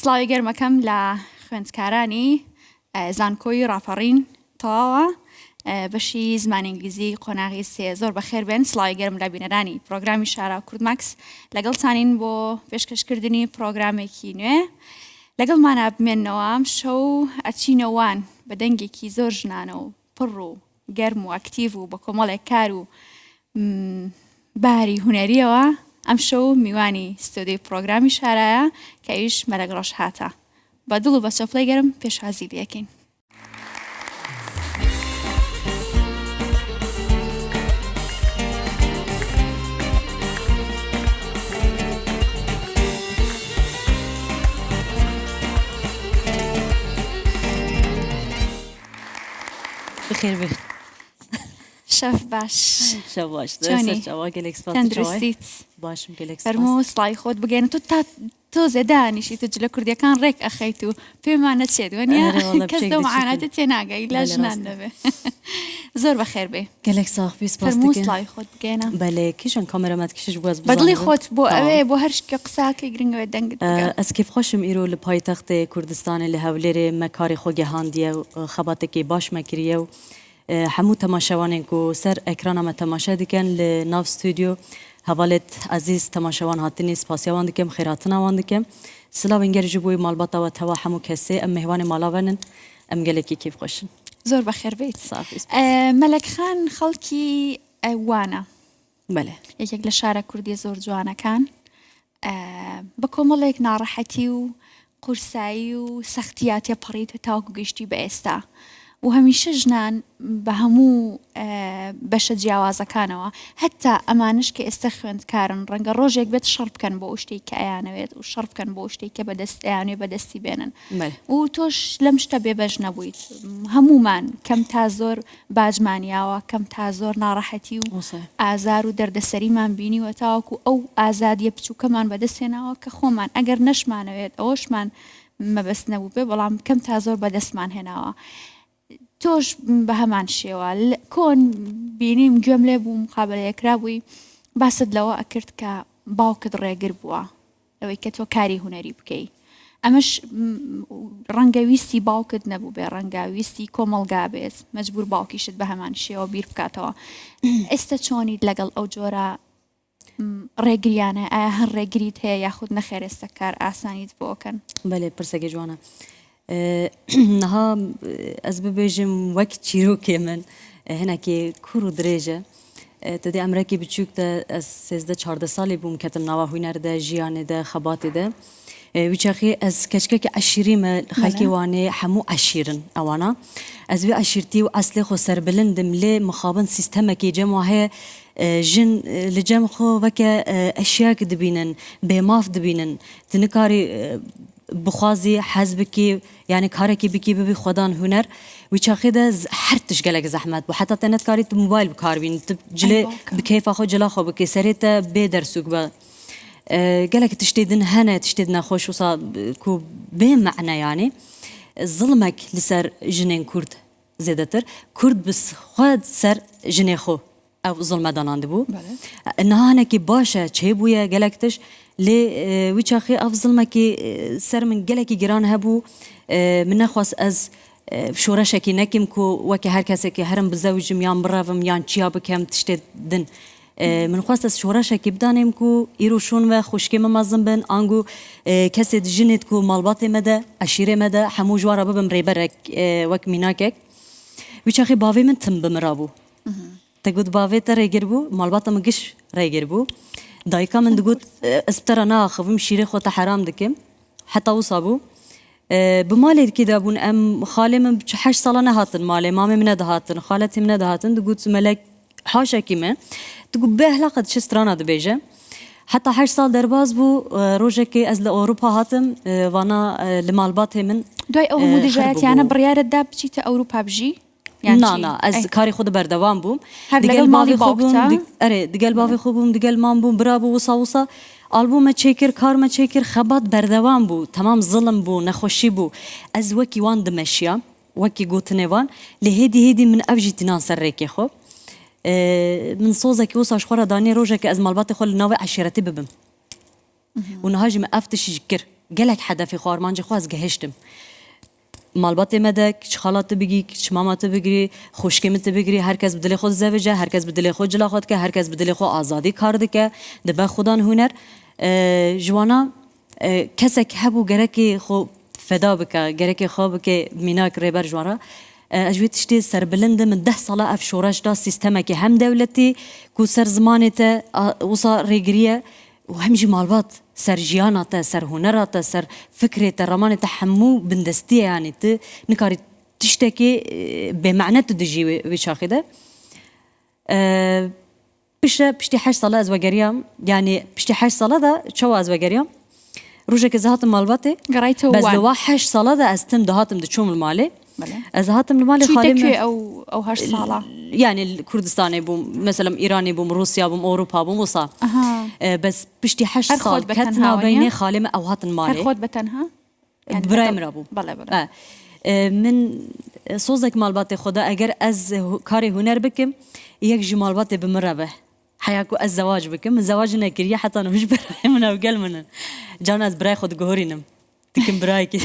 سڵاوی گەرمەکەم لە خوێندکارانی زانکۆی ڕاپەڕین تەواوە بەشی زمانی ئینگلیزی قۆناغی سێ زۆر بەخێر بێن. سڵاوی گەرم لە بینەرانی پرۆگرامی شارە کورد ماکس لەگەڵتانین بۆ پێشکەشکردنی پرۆگرامێکی نوێ. لەگەڵمانە بمێننەوە ئەم شەو ئەچینەوان بە دەنگێکی زۆر ژنانە و پڕ و گەرم و ئەکتیڤ و بە کۆمەڵێک کار و باری هونەریەوە ئەم شەو میوانی ستۆدیۆی پرۆگرامی شارایە کە ئەویش مەلەک ڕۆژ هاتە. بە دڵ و بە چەپڵەی گەرم پێشوازی لێکەین. بخير بخير شەف باش شەو باش چاوا گەلێک سپاس تەندروستیت باشم گەلێک فەرموو سڵای خۆت بگەێنە تو تا تۆزێ دانیشیت جلە کوردیەکان ڕێک ئەخەیت و پێمان نەچێت وەنیا کەس دەو معاناتە تێناگەی لە ژنان دەبێ. زۆر بەخێر بێ گەلێک ساخبی سپاس فەرموو سڵای خۆت بگەێنە. بەلێ کیژان کامەرەمەت کیشش بواز بەدڵی خۆت بۆ ئەوێ بۆ هەر شتێ قساکەی گرنگەوێ دەنگت ئەس کیف خۆشم ئیرۆ لە پایتەختێ کوردستانی لە هەولێرێ مە کاری خۆ گەهاندیە و خەباتێکی باش مەکریە و هەموو تەماشەوانێک و سەر ئەکرانەمە تەماشا دیکەن لە ناو ستودیۆ هەواڵێت عەزیز تەماشەوان هاتنی سپاسیاوان دکەم خێراتناوان دکەم سلاوین گەرجی بووی ماڵباتەوە تەوا هەموو کەسێ ئەم میهوانی ماڵاوەنن ئەم گەلێکی کیف خۆشن. زۆر بەخێر بیت. مەلەک خان خەڵکی وانە بەلێ یەکێک لە شارە کوردی زۆر جوانەکان بە کۆمەڵێک ناڕەحەتی و قورسایی و سەختیاتێ پەڕیتە تاوەکو گەیشتی بە ئێستا و هەمیشە ژنان بە هەموو بەشە جیاوازەکانەوە هەتا ئەمانش کە ئێستا خوێندکارن ڕەنگە ڕۆژێک بێت شەڕ بکەن بۆ شتێک کە ئەیانەوێت و شەڕ بکەن بۆ شتێک کە ئەیانوێ بەدەستی بێنن و تۆش لەم شتە بێبەش نەبوویت. هەمومان کەم تا زۆر باجمانیاوە کەم تا زۆر ناڕەحەتی و ئازار و دەردەسەریمان بینیوە تاوەکو ئەو ئازادیە بچووکەمان بەدەستێناوە کە خۆمان ئەگەر نەشمانەوێت ئەوەشمان مەبەست نەبوو بێ بەڵام کەم تا زۆر بەدەستمان هێناوە. تۆش بە هەمان شێوە کۆن بینیم گوێم لێ بوو مقابلەیەکرا بووی باست لەوە ئەکرد کە باوکت ڕێگر بووە ئەوەی کە تۆ کاری هونەری بکەی. ئەمەش ڕەنگە ویستی باوکت نەبوو بێ ڕەنگە ویستی کۆمەڵگا بێت مەجبور باوکیشت بە هەمان شێوە بیر بکاتەوە. ئێستا چۆنیت لەگەڵ ئەو جۆرە ڕێگریانە ئایا هەر ڕێگریت هەیە یاخود نەخێر ئێستا کار ئاسانیت بۆکەن؟ بەلێ پرسەگە جوانە. نەها ئەس ببێژم وەک چیرۆکێ من هەنێکی کوور و درێژە دەدێ ئەمرەکی بچووکتە ئەس 13-14 ساڵی بووم کەتم ناوە هوینەردە ژیانێدە خەباتێدە ویچەخی ئەس کەچکەکی عەشیریمە خەڵکی وانێ هەموو عەشیرن ئەوانە ئەس وێ عەشیرتی و ئەسلێ خۆ سەربلندم لێ مخابن سیستەمێکی جەموا هەیە ژن لە جەم خۆ وەکە ئەشیاک دبینن بێماف دبینن تنکاری بخوازی حەز بکی یعنی کارێکی بکی ببی خۆدان هونەر ویچاخیدا هەر تش گەلێک زەحمەت بوو حتا تەنەت کاری تو موبایل بکاربین جلێ بکەیفا خۆ جلا خۆ بکەی سەرێتە بێ دەرسوک بە گەلێک تشتێدن هەنە تشتێت نەخۆش و کو بێ مەعنە یعنی زڵمێک لەسەر ژنێن کورد زێدەتر کورد بس خۆت سەر ژنێ خۆ ئەو زڵمە داناند بوو نهانێکی باشە چێ بوویە گەلێک تش لێ ویچاخی ئەف زڵمێکی سەر من گەلێکی گران هەبوو من نەخواست ئەس شۆرەشێکی نەکیم کو وەکە هەر کەسێکی هەرم بزەوجم یان بڕەوم یان چیا بکەم تشتێت دن من خواست ئەس شۆرەشێکی بدانێم کو ئیرۆ شۆنوە خوشکێمە مەزم بن ئانگو کەسێت ژنێت کو ماڵباتێ مەدە عەشیرێ مەدە هەموو ژوارە ببم ڕێبەرێک وەک میناکێک ویچاخی باوێ من تم بمرا بوو تەگوت باوێتە ڕێگر بوو ماڵباتە من گشت ڕێگر بوو دایکا من دەگوت ئەسپتەرە ناخەوم شیرێ خۆتە حرام دکەم حتا وسا بوو بمالێکی دابوون ئەم خاڵێ من 8 ساڵە نەهاتن مالێ مامێ من نەدەهاتن خالەتی من نەدەهاتن دەگوت مەلەک حاشێکی من دەگوت بێ هەلاقەت چ سترانە دەبێژە حتا 8 ساڵ دەرباز بوو ڕۆژێکی ئەس لە ئەوروپا هاتم وانا لە مالباتێ من دوای ئەو هەموو دژایەتیانە بڕیارەتدا بچیتە ئەوروپا بژی؟ نانا ئەس کاری خۆ بەردەوام بووم دگەل باوی خۆ بووم دگەل مام بووم برا بوو وسا وسا ئالبومە چێکرد کارمە چێکرد خەبات بەردەوام بوو تەمام زڵم بوو نەخۆشی بوو ئەس وەکی وان دمەشیە وەکی گوتنێوان لە هێدی من ئەوژی تینان سەر ڕێکی خۆ من سۆزێکی وساش خۆرە دانی ڕۆژێکی ئەز ماڵباتی خۆ لە ناوی عەشیرەتی ببم و نەهاژی من ئەفتشی کرد gelek hedefi xarmancı xwaz gehiştim. Malbatê me de çixalatı bigî, çmamatı bigirî, xoşkêmitı bigirî, herkes bi dilê xwe zevije, herkes bi dilê xwe cila xwe dike, herkes bi dilê xwe azadî kar dike, dibe xudan huner. Ji wana kesek hebû gerekê xwe feda bike, gerekê xwe bike mînak rêber ji wana. Ez ji wê tiştê serbilind min 10 sala ev şoreş da sîstemekê hem dewletî ku ser zimanê te wisa rêgiriye û hem jî malbat ser jiyana te, ser hunera te, ser fikrê te, ramanê te hemû bindestiye yanî tu nikarî tiştekê bêmane tu dijî wê çaxê de. Piştî 8 sala ez vegeriyam, yani piştî 8 sala da çawa ez vegeriyam. Rojekê ez hatim malbatê. قريته Bez li وين؟ wa 8 sala da ez tim dihatim diçûm li malê. بله. Ez hatim li malê چی xalê دەکوێ me ئەو هەشت ساڵە؟ yani Kurdistanê bûm, mesela İranê bûm, Rusya bûm, Avrupa bûm wisa. Bez piştî 8 Her sal xwe bi ketina tenha beynê waniye? xalê me ew hatin هەر malê. خۆت بەتەنها؟ Birayê min rabû. بەڵێ بەڵێ. Min sozek malbatê xwe da eger ez karê huner bikim, yek ji malbatê bi min re be. Heya ku ez zewac bikim, min zewacî nekiriye heta nû ji birayê min ew gel min in. Can ez birayê xwe diguhorînim. Dikim birayekî.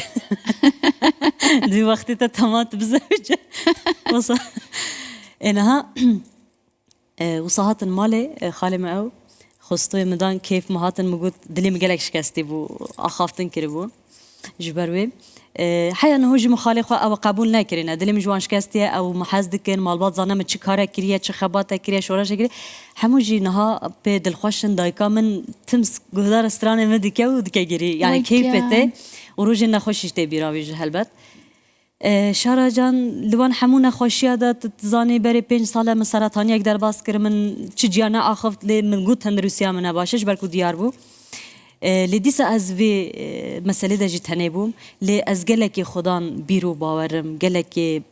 Dî wextê te tema tu bizewce. Wisa. Niha wisa hatin malê xalê me ew xostoyê min dan kêf me hatin min got dilê min gelek şikestî bû, axaftin kiribû. Ji ber wê heya niho ji min xalê xwe ew qebûl nekirîne. Dilê min ji wan şikestiye ew me hez dikin, malbat zane min çi karek kiriye, çi xebatek kiriye, şoreşek kiriye. Hemû jî niha pê dilxweş in dayika min tim guhdara stranê me dike û dike girî. Yani keyfê te û rojên nexweşî tê bîravî ji helbet. Şara can li wan hemû nexweşiya de tu zanî berê 5 sala min seretaniyek derbas kir, min çi ciyana axaft lê min got tenduristiya min ne baş e ji ber ku diyar bû. Lê dîsa ez vê meselê de jî tenê bûm, lê ez gelekê xudan bîr û bawerim, gelekê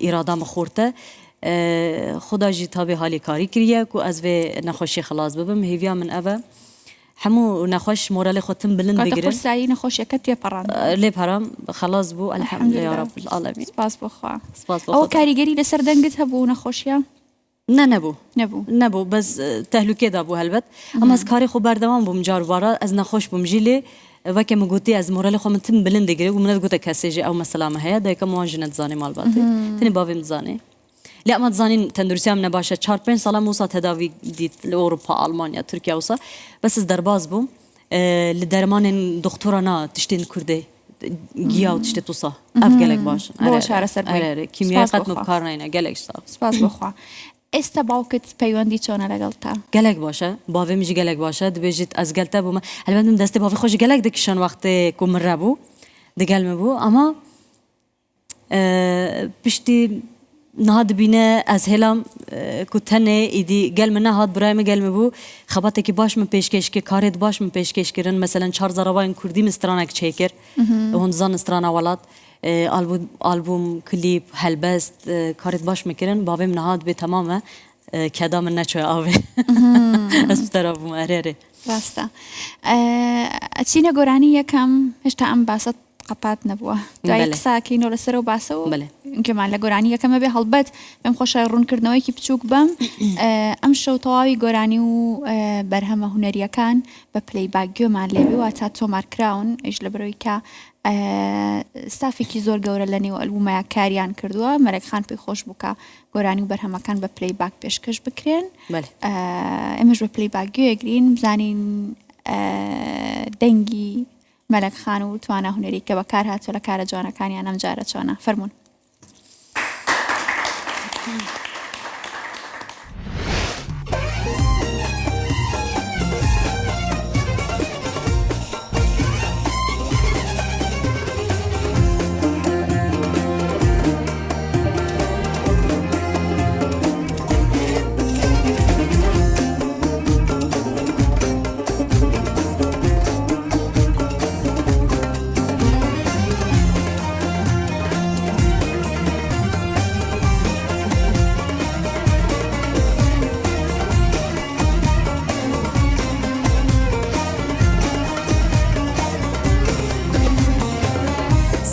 îrada me xort e, xuda jî tavê halê karî kiriye ku ez vê nexweşî xilas bibim. Hêviya min ev e. Hemû nexweş moralê xwe tim bilind کاتە bigirin. قورسایی نەخۆشیەکە تێپەڕان. Lê param xelas bû elhemdülillah ya Rabbil alemin. سپاس بخوا. Spas bû. ئەوە کاریگەری لەسەر دەنگت هەبوو نەخۆشیە؟ Ne nebû. نەبوو. Nebû bez tehlûkê da bû helbet. Ama ez karê xwe berdewam bûm carwara, ez nexweş bûm jî lê veke min gotî ez moralê xwe min tim bilind digire û min ez gote kesê jî ew mesela me heye dayika min wan jî ne dizanê malbatê. Tenê bavê min dizanê. Lê ama dizanîn tenduristiya min ne baş e. 4-5 sala min wisa tedavî dît li Avrupa, Almanya, Tirkiye wisa. Bes ez derbas bûm. Li dermanên doktora na tiştên Kurdê giya û tiştê wisa. Ev gelek baş. بۆ چارەسەر بووی. Kimya سپاس qet min بخوا. kar nayîne gelek sağ. سپاس بخوا. ئێستا باوکت پەیوەندی چۆنە لەگەڵ تا؟ Gelek baş e. Bavê min jî gelek baş e. Dibêjit ez gel te bûme. Helbet min destê bavê xwe jî gelek dikişan wextê ku min re bû. Digel me bû ama piştî niha dibîne ez hêlam ku tenê îdî gel me nehat birayê me gel me bû. Xebatekî baş min pêşkêş kir, karê baş min pêşkêş kirin. Mesela çar zaravayên Kurdî min stranek çêkir. Hûn dizanin strana welat. Albûm, klîp, helbest, karê baş min kirin. Bavê min niha dibê temam e. Keda min neçoye avê. Ez bi tera bûm erê. ڕاستە. ئەچینە گۆرانی یەکەم هێشتا ئەم باسە قەپات نەبووە. دوای بەڵێ. قساکەینەوە لەسەرەوە باسەوە بەڵێ. گەمان لە گۆرانی یەکەمە بێ هەڵبەت پێم خۆشە ڕوونکردنەوەیکی بچووک بم. ئەم شەو تەواوی گۆرانی و بەرهەمە هونەریەکان بە پلەیباک گوێمان لێبێ و تا تۆمارکراون ئیش لە بەرەوەی کە ستافێکی زۆر گەورە لە نێو ئەلبومەیە کاریان کردووە. مەلەکخان پێی خۆش بوو کە گۆرانی و بەرهەمەکان بە پلەیباک پێشکەش بکرێن. ئێمەش بە پلەیباک گوێگرین بزانین دەنگی مەلەکخان و توانە هونەری کە بەکار هاتووە لە کارە جوانەکانیان ئەم جارە چۆنە. فەرموون.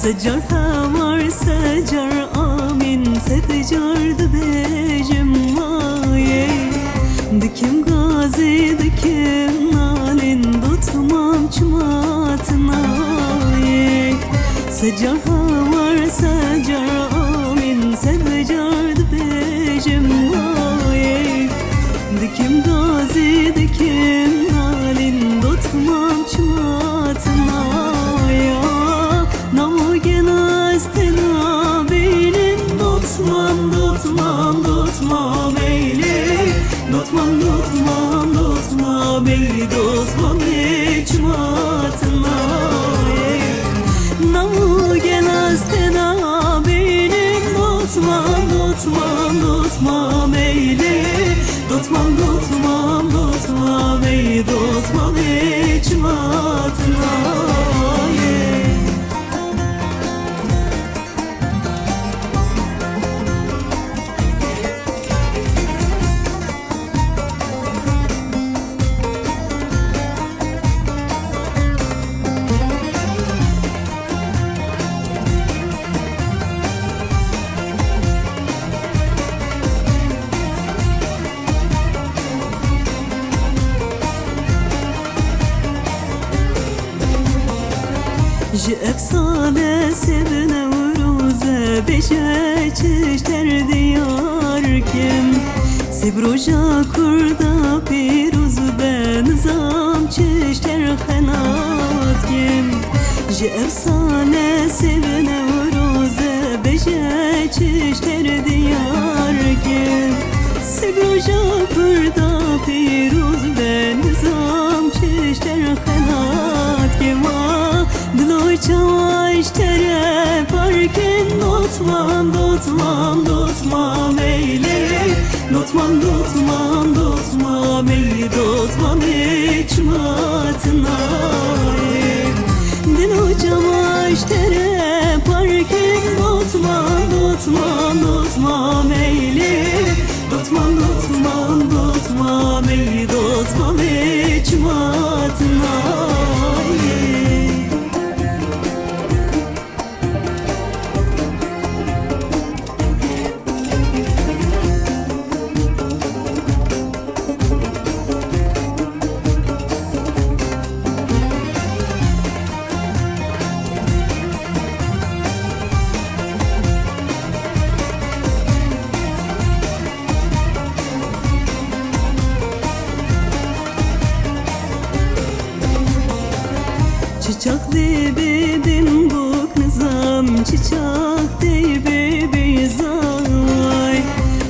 سجار همار سجار آمین سجار دبیجم مایه دکیم گازی دکیم نالین دوتم dotumam çumatına Secar havar secar amin Secar dibejim ay Dikim gazi dikim nalin Dotumam çumatına ya Namu gena istena benim Dotmam dotmam dotmam eyle Dotmam dotmam dotmam eyle Dotmam çumatına Namu gena istena benim Dotmam dotmam dotmam eyle Dotmam dotmam dotmam eyle Dotmam çumatına Ji efsane sevine uruze beşe çişter diyar kim Sibroja kurda piruz ben zam çişter xenat kim Ji efsane sevine uruze beşe çişter diyar kim Sibroja kurda piruz ben zam çişter xenat kim Dloy çavaş tere parkin Dotmam dotmam dotmam eyle Dotmam dotmam dotmam eyle Dotmam çumatına Dloy çavaş tere parkin Dotmam dotmam dotmam eyle Dotmam dotmam dotmam eyle Dotmam çumatına Çiçek dibi bin buk nizam Çiçek dibi bizay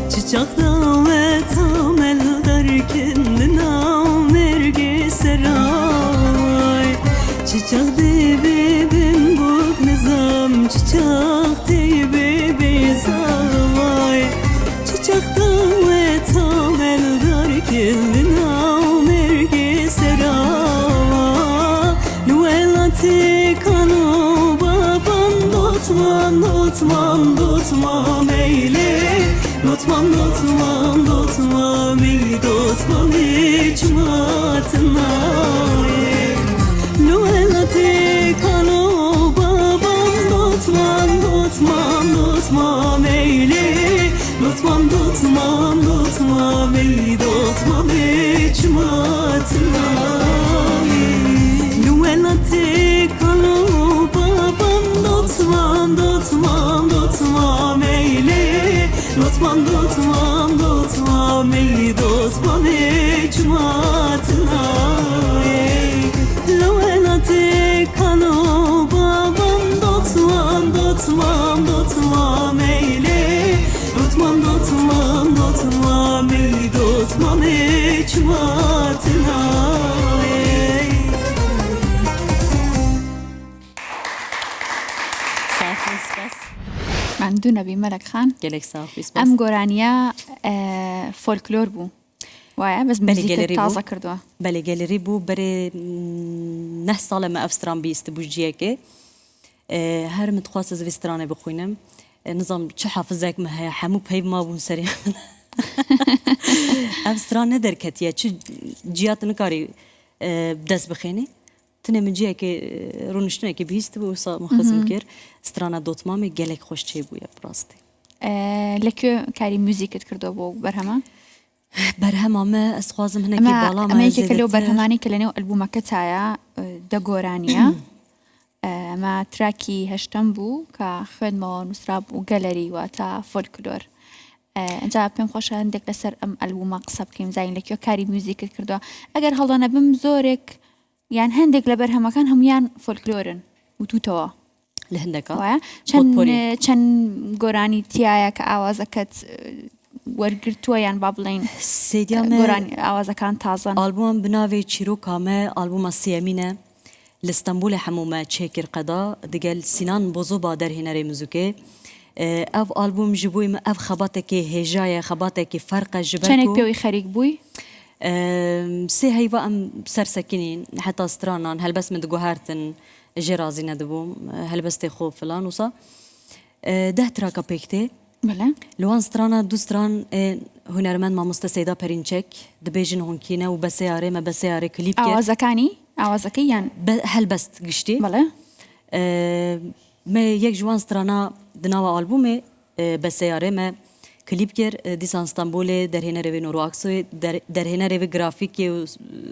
Çiçek davet amel derken Dinam vergi seray Çiçek dibi bin buk nizam Çiçek dibi bizay Çiçek davet amel derken Dinam vergi seray Tikanu babam Dotmam dotmam dotmam eyle Dotmam dotmam dotmam eyle Dotmam çumatına Luella tikanu babam Dotmam dotmam dotmam eyle Dotmam dotmam dotmam eyle Dotmam çumatına Luella tikanu babam Dotmam dotmam dotmam eyle Dotmam dotmam dotmam eyle Dotmam çumatına Luella tikanu babam Dotmam dotmam dotmam eyle Dotmam dotmam dotmam eyle Dotmam çumatına من دو نبی ملک خان Gelek sağ ol. ام گۆرانیە فۆلکلۆر بوو وایە بەس موزیکت تازە کردووە بەێ گەلری بوو بەرێ نه ساڵە مە ئەفستران بیست بوو ژیەکێ هەر متخواستە زویسترانە بخوێنم نظام چه حافظێکمە هەیە هەموو پەی مابوون سەری ئەفستران نەدەرکەتیە چ جیات نکاری دەست بخێنی تنێ من جیەکێ ڕونشتنێکی بیست بوو مخزم کرد سترانە دۆتمامی gelek خۆش چێ بووە بڕاستی لەکوێ کاری موزیکت کردو بۆ بەرهەمە بەرهەم ئەمە ئەسخوازم هەنێکی باڵا ئەمەیەکێکە لەو بەرهەمانی کە لەنێو ئەلبومەکەتایە دە گۆرانیە ئەمە تراکی هەشتم بوو کە خوێنمەوە نووسرا بوو گەلەری واتە فۆلکلۆر ئەجا پێم خۆشە هەندێک لەسەر ئەم ئەلبومە قسە بکەیم زین لەکوێ کاری میوزیکت کردووە ئەگەر هەڵە نەبم زۆرێک یان هەندێک لە بەرهەمەکان هەمویان فۆلکلۆرن وتوتەوە لە هەندێکا وایە چەند گۆرانی تایە کە ئاوازەکەت وەرگرتووە یان با بڵین گۆرانی ئاوازەکان تازەن ئالبوم بناوێ چیرۆکامە ئالبومە سێمینە لە ئستەمبولە هەمومە چێکر قەدا دەگەل سینان بۆزۆبا دەرهێنەرێ موزیکێ ئەو ئالبوم ji بووی me ev xebatekê hêjayê xebatekî ferq e ji ber çenek pêwî xerîk bûyî sê heyva em sersekinîn heta stranan helbest min diguhertin jê razî nedibûm helbestê xwe filan wisa deh traka pêk tê li wan strana du stran hunermend mamoste Seyda Perinçek dibêjin honkîne û beseyarê me beseyarê klîp kir awazekî awazekî yan helbest giştî me yek ji wan strana di nava albûmê beseyarê me klîp kir dîsan Stenbolê derhênerê vê Nûro Aksoyê derhênerê vê grafîkê û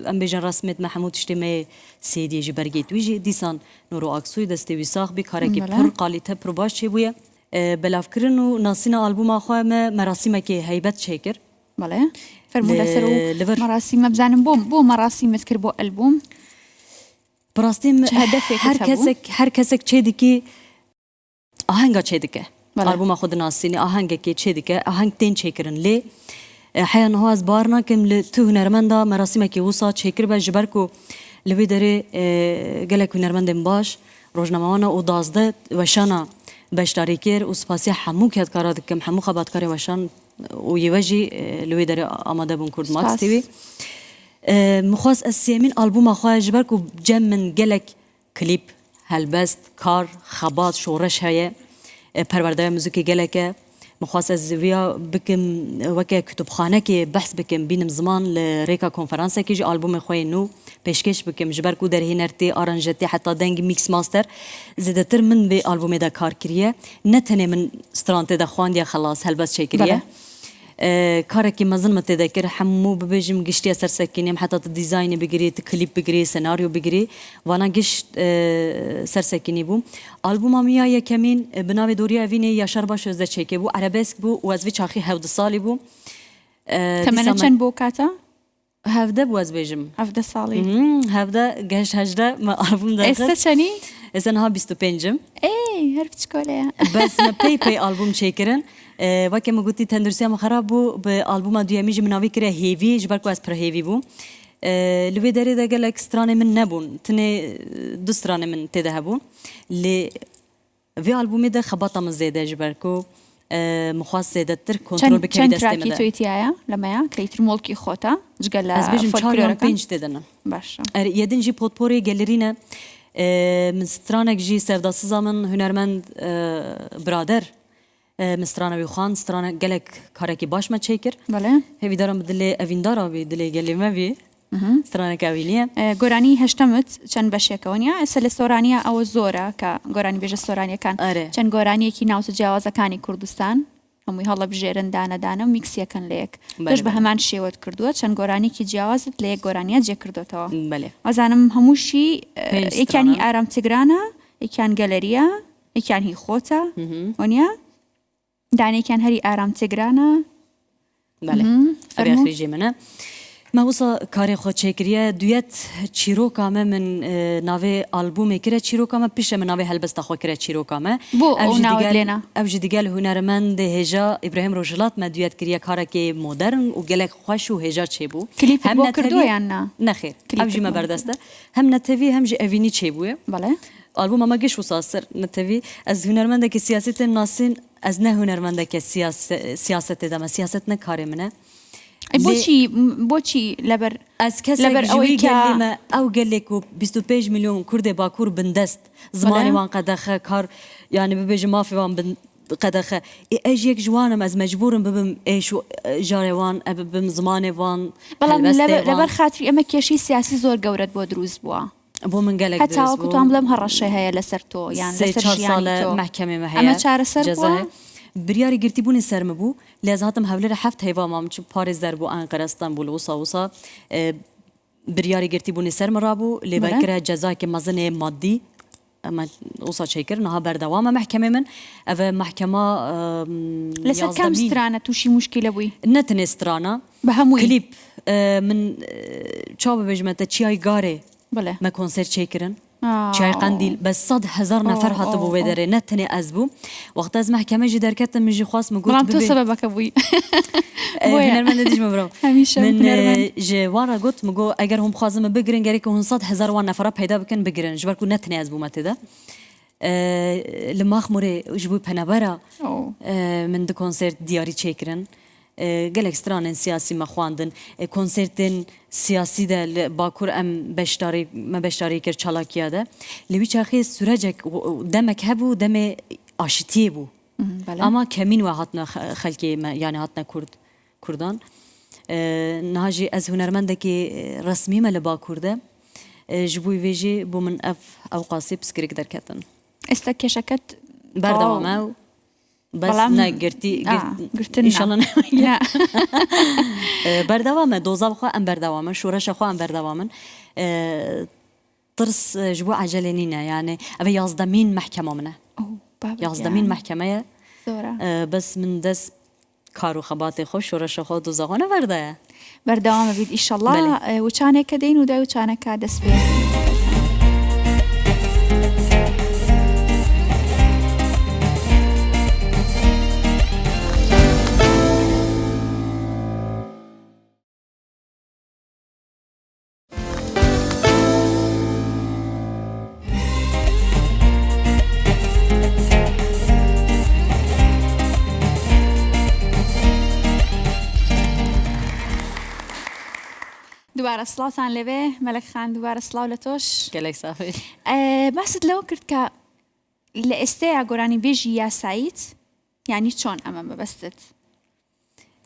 em bêjin resmêt me hemû tiştê me sêdiyê ji bergê wî jî dîsan Nûro Aksoyê destê wî sax bî karekî pir qalîte pir baş çêbûye belavkirin û nasîna albûma xwe me merasîmekê heybet çêkir fermû ser û merasîme bizanim bû merasîmet kir bo albûm bi rastî her kesek çê dikî ahenga çê dike albûma xwe dinasînî ahengekê çê dike aheng tên çêkirin lê heya niha ez bar nakim li tu hunermenda merasîmekê wisa çêkir be ji ber ku li vê derê gelek hunermendên baş rojnamewana û dazde weşana beşdarî kir û spasiya hemû kedkara dikim hemû xebatkarê weşan û yê we jî li wê derê amade bûn Kurd Max TV mixwast ez sêmîn albûma xwe ji ber ku cem min gelek klîp helbest kar xebat şoreş heye perwerdeya muzîkê gelek e mixwast ez vêya bikim weke kutubxanekê behs bikim bînim ziman li rêka konferansekê jî albûmê xwe yê nû pêşkeş bikim ji ber ku derhênertê aranjetê heta deng mix master zêdetir min vê albûmê de kar kiriye ne tenê min strantê de xwandiye xelas helbest çêkiriye karekî mezin me tê de kir hemû bibêjim giştiye sersekinîm heta tu dîzaynê bigirî tu klîp bigirî senaryo bigirî vana gişt sersekinî bûm albûma miya yekemîn bi navê Doriya Evînê Yaşar Baş Özde çêkê bû erebesk bû û ez vê çaxî hevdê salî bûm temene çend bû kata hevde bû ez bêjim hevde salî hevde geş hejde me albûm de êste çenî ez niha 25im her biçîkoleye bes me pey pey albûm çêkirin weke me gotî tenduristiya me xerab bû bi albûma duyemî jî min navî kiriye hêvî ji ber ku ez pir hêvî bûm li wê derê de gelek stranê min nebûn tinê du stranê min tê de hebûn lê vê albûmê de xebata min zêde ji ber ku mixwast zêdetir kontrol bikevî destê me de تویتیایە لەمەیە کەیتر مۆڵکی خۆتە جگەل لە ez bêjim 4 5 tê de ne baş yedin jî potporê gelerîne min stranek jî sevdasiza min hunermend birader min strana wî xwand strana gelek karekî baş me çêkir hêvî daran bi dilê evîndara wî dilê gelê me vî straneka evîniye گۆرانی هەشتەمت چەند بەشێکەوەنیە ئەسە لە سۆرانیە ئەوە زۆرە کە گۆرانی بێژە سۆرانیەکان چەند گۆرانیەکی ناوچە جیاوازەکانی کوردستان هەمووی هەڵە بژێرن دانەدانە و میکسیەکەن لە یەک پێش بە هەمان شێوەت کردووە چەند گۆرانێکی جیاوازت لە یەک گۆرانیە جێ کردوێتەوە ئەزانم هەمووشی یەکیانی ئارام تیگرانە یەکیان گەلەریە یەکیان هی خۆتە وەنیە دانێکیان هەری ئارام تیگرانە فەرمووی منە مەوسا karê xwe çêkiriye duyet çîroka me min navê albûmê kire çîroka me pişe min navê helbesta xwe kire çîroka me ev jî digel hunermendê hêja İbrahim Rojilat me duyet kiriye karekê modern û gelek xweş û hêja çêbû hem kirdoye yan nexêr ev jî me berdest e hem netevî hem jî evînî çêbûye albûma me giş wisa sir netevî ez hunermendekî siyasetê nasîn ez ne hunermendeke siyasetê de me siyaset ne karê min e بۆچی لەبەر ez kesek wî gelê me ew gelek û 25 milyon Kurdê Bakur bin dest zimanê wan qedexe kar yani bibêjim mafê wan bin qedexe ez yek ji wan im ez mecbûrim bibim êş û jarê wan ev bibim zimanê wan لەبەر خاتری ئەمە کێشی سیاسی زۆر گەورەت بۆ دروست بووە بۆ من gelek هەتاوەکو توان بڵێم هەڕەشەی هەیە لەسەر تۆ یان لەسەر ژیانی تۆ محکەمێ me ئەمە چارەسەر بریاری گرتی بونی سرم بو لازم هاتم حوله هفت هیوا مام چه پاریز در بو انقره استانبول وصا بریاری گرتی بونی سرم رابو لبکره جزای که مزن مادی اما وصا شکر نها بردوام محکمه من او محکمه لسه كم سترانه توشي مشكله بوي نتن استرانا بهموي كليب من چاو بجمته چیای گاره بله ما کنسرت چیکرن چای قندیل بس 100,000 نفر هاتو بو بدره نتنی از بو وقت از محکمه جی درکت میجی خواست مگوت بلام تو سببك ابوي هنرمند دیج مبرم همیشه من جوارا گوت مگو اگر هم خوازم بگیرن گری که 100,000 وان نفر پیدا بکن بگیرن جبر کو نتنی از بو متدا لما خمره جبو پنبرا من د کنسرت دیاری چیکرن گلک سترانن سیاسی مخواندن کنسرتن سیاسی ده باکور ام بشتاری کر چالاکیه ده لوی چاخی سرجک دمک هبو دم آشتیه بو اما کمین و هاتنا خلکی یعنی هاتنا کردان نهاجی از هنرمنده که رسمی مل باکور ده جبوی ویجی بو من او قاسی بسکریک درکتن استکشکت بردوامه بس نه گرتی ان شاء الله نه بردوامه دوزا خو ام بردوامه شورش خو ام بردوامن طرس جبو عجلنينا يعني ابي يصدمين محكمه منه يصدمين محكمه بس من دس كارو خباتي خو شورش خو دوزا خو برده بردوامه بيد ان شاء الله وكان كدين ودا وكان كادس بي دوباره سلاوتان لبه ملك خان دوباره سلاو لتوش گلک صافی بس لو كرت ك لاستيع قراني بيجي يا سعيد يعني شلون امام بستت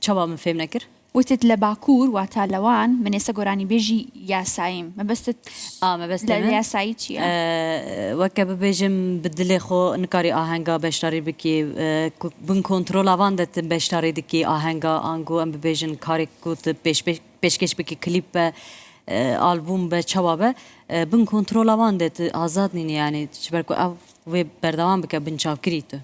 چابا من فهم نکر وتت لباكور واتالوان من اسا قراني بيجي يا سعيم ما بستت ما بس يا سعيد شي وكب بيجم بدل خو نكاري آهنگا بشتاري بكي بن كنترول آواندت بشتاري دكي آهنگا آنگو ام بيجن كاري كوت پیشکش بکی کلیپ آلبوم به چوابه بن کنترل آواندت آزاد نینی یعنی چبر کو او و بردوام بک بن چاو کریتو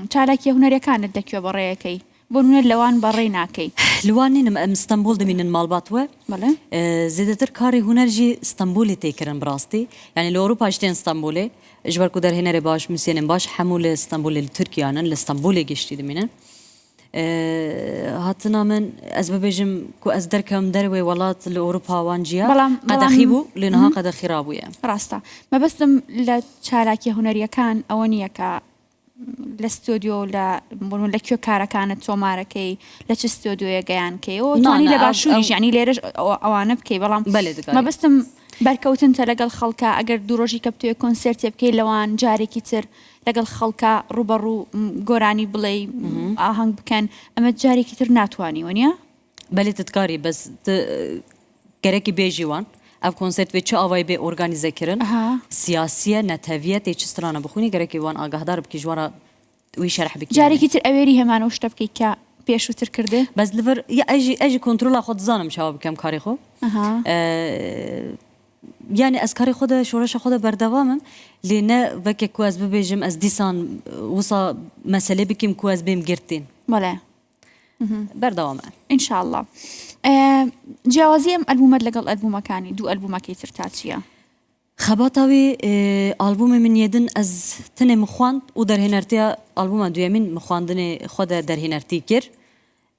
چالک هنر کانت دکیو برای کی بونن لوان برای ناکی لوان نیم استانبول دمین المالبات و بله زیادتر کاری هنرجی استانبولی تکرن براستی یعنی لوروپا اشتین استانبولی جبر کو در هنر باش مسین باش حمول استانبول ترکیه آنن لاستانبول گشتی دمینن هاتنا من از ببیجم کو از درکم دروی ولات لأوروبا وانجیا قد خيبو لأنها قد خرابوية راستا ما بسم لشاركي هنريا كان أونيا كا لاستوديو لا بقول لك كارا كانت توماركي لش استوديو يجيان كي وتاني لباشويش يعني ليرج أوانب كي بلام ما بسم بركوتن تلقى الخلقة أجر دروجي كبتو كونسرت يبكي لوان جاري كتير لقى الخلقة روبرو قراني بلي آهنگ بكن أما جاري كتير ناتواني ونيا بله تتكاري بس گرکی بیجوان اف کنسرت وچه آوای به ارگانیزه کرن سیاسیه نتویه تیچ استرانه بخونی گرکی وان آگاهدار بکی جوارا وی شرح بکی جاري كتير أويري همان وشتا بكي كا بيشو تركرده بس لفر يا اجي كنترول خود زانم شباب كم كاري خو يعني از کاری خود شورش خود بردوامم لینه وکی کو از ببیجم از دیسان وصا مسئله بکیم کو از بیم گرتین بله بردوامم ان شاء الله جوازیم البومات لقل البوم كاني دو البوم كيتر تاتشيا خباتاوی آلبوم من یدن از تن مخواند و در هنرتیا آلبوم دویمین مخواندن خود در هنرتی کر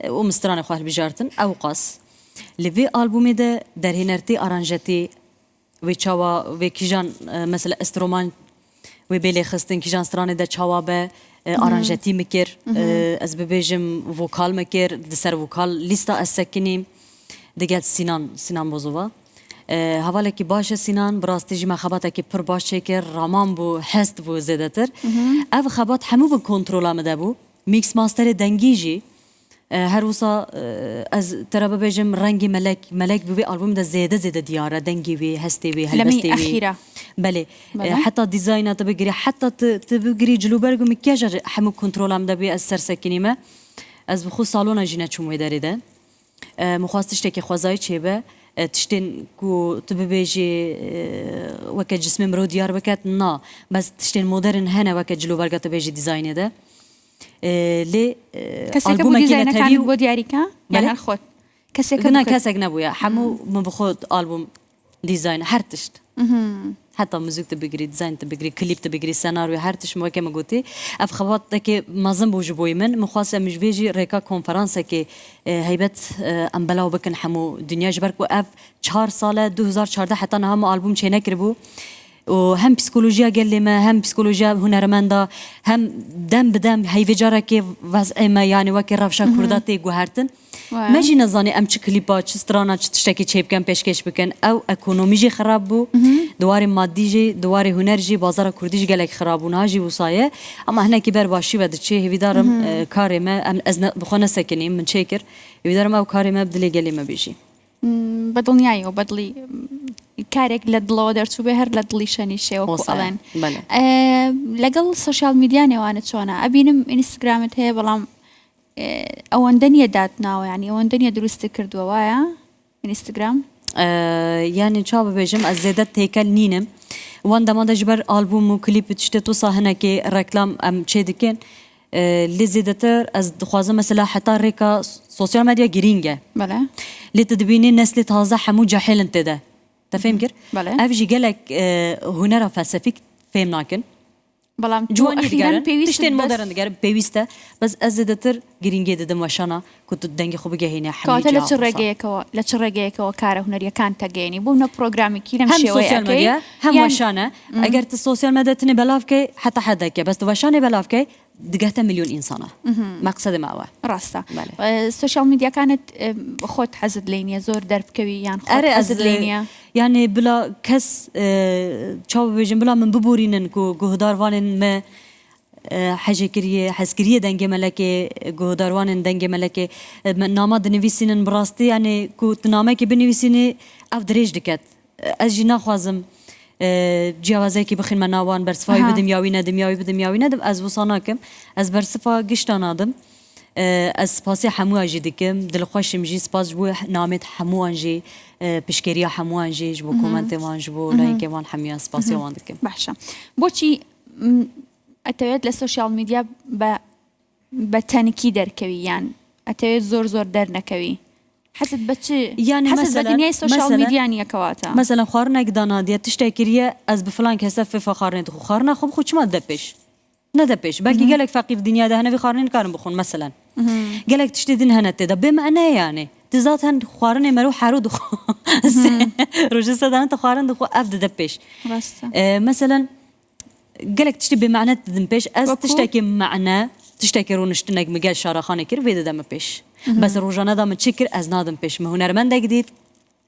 و مستران خواه بجارتن او قاس لوی آلبوم ده در هنرتی آرانجتی و چاوا و کیجان مثلا استرومان و بیلی خستن کیجان سترانه ده چاوا به آرانجتی مکر از ببیجم وکال مکر دسر وکال لیستا از سکنیم دیگه سینان بوزوا حواله کی باشه سینان براستی جما خباته کی پر باشه که رامان بو هست بو زیادتر او خبات همو به کنترل آمده بو میکس ماستر دنگیجی هر وصا از ترى ببيجم رنگي ملك بوي ألبوم ده زيادة ديارة دنگي بي هستي بي هلبستي بي أخيرة بله حتى ديزاينات تبقري حتى تبقري جلوبرغ مكياج حمو كنترول هم ده بي از سرسكيني ما از بخو صالون جينا چموي داري ده مخواستش تكي خوازاي چيبه تشتين كو تبيجي وكا جسم مرو ديار بكات نا بس تشتين مودرن هنا وكا جلوبرغ تبيجي ديزاين ده لي كسي كبو ديزاين كان بو دياريكا يعني الخوت كسي كنا كاسك نبويا حمو من بخود ألبوم ديزاين هرتشت حتى موزيك تبقري ديزاين تبقري كليب تبقري سيناريو هرتش مو كما قلتي اف خبات دك مازن بوجبوي من مخاصه مش بيجي ريكا كونفرنس كي هيبت ام بلاو بكن حمو دنيا جبرك اف 4 ساله 2014 حتى انا هم البوم چينا كربو وهم بسيكولوجيا قال لي ما هم بسيكولوجيا هنرمندا هم دم بدم هي فجاره كي وضع ما يعني وكي رفشا كرداتي جوهرتن ما جي نزاني ام كليبات سترانا تشتكي تشيب كان بيشكش بكن او اكونوميجي خراب بو دواري مادي جي دواري هنر جي بازار كرديش قالك خرابون هاجي وصايه اما هنا كبر باشي بد شي هي دارم كاري ما ازنا بخونه سكني من شيكر يدارم او كاري ما بدلي قال لي ما بيجي بدڵنیایی و بەدڵی کارێک لە دڵەوە دەرچوو بێ هەر لە دڵی شەنیشێ وەکو ئەڵێن لەگەڵ سۆشیال میدیا نێوانە چۆنە ئەبینم ئینستاگرامت هەیە بەڵام ئەوەندە نیە داتناوە یعنی ئەوەندە نیە دروستی کردووە وایە ئینستاگرام يعني شو ببيجم الزيادات تيكل نينم وان دمان دجبر ألبوم وكليب تشتتو صاحنا كي ركلام أم شيدكين اللي زيادتر از دخوازم مثلا حتى ريكا سوشيال ميديا جرينجا بله اللي تدبيني نسل تازه حمو جاهل انت ده تفهم كر بله افجي قالك هنر فلسفيك فهم ناكن بلام جواني دقارن تشتين مودرن دقارن بيويستا بس ازدتر جرينجا ددم وشانا كنت دنگي خوب جهيني حمي كاتل لچرگيكو كاره هنريا كان تاگيني بونا بروجرامي كيلم شوي هم سوشيال ميديا هم وشانا اگر السوشيال ميديا تني بلافكي حتى حدك بس وشاني بلافكي دقهتا مليون إنسانة مقصد معه راستا السوشيال ميديا كانت خود حزد لينيا زور درب كوي يعني خود حزد لينيا يعني بلا كس شو بيجن بلا من ببورينن كو جهداروانن ما حاجة كريه حسكريه دنجة ملكة جهداروانن دنجة ملكة نامه دنيفيسينن براستي يعني كو تنامه كي بنيفيسيني أفدريج دكت أجينا خوازم جوازه کی بخین منوان برسفای بدم یاوی ندم از وصاناکم از برسفا گشتان آدم از سپاسی همو آجی دکم دل خوشم جی سپاس جبو نامت همو آنجی پشکریا همو آنجی جبو کومنت وان جبو لاینک وان همیا سپاسی وان دکم باشا بوچی اتوید لسوشیال میدیا با تنکی در کوی یان اتوید زور در نکوی حسد بتشي يعني حسد بدنيا السوشيال ميديا نيا كواتا مثلا خارنا قدانا دي تشتكريه از بفلان كسف فخارنت خو خارنا خب خو ما دبش ندبش باقي قالك فقير الدنيا ده هنا في خارن كارن بخون مثلا قالك تشتدين هنا تدا بمعنى يعني تزات هن خارن مرو حارود رجل صدان انت خارن خو ابدا دبش مثلا قالك تشتي بمعنى تدبش از تشتكي معنى تشتكي رونشتنك مقال شارخانه كير فيدا دم بيش بس روزانه دام تشكر از نادم پیش هنرمند جدید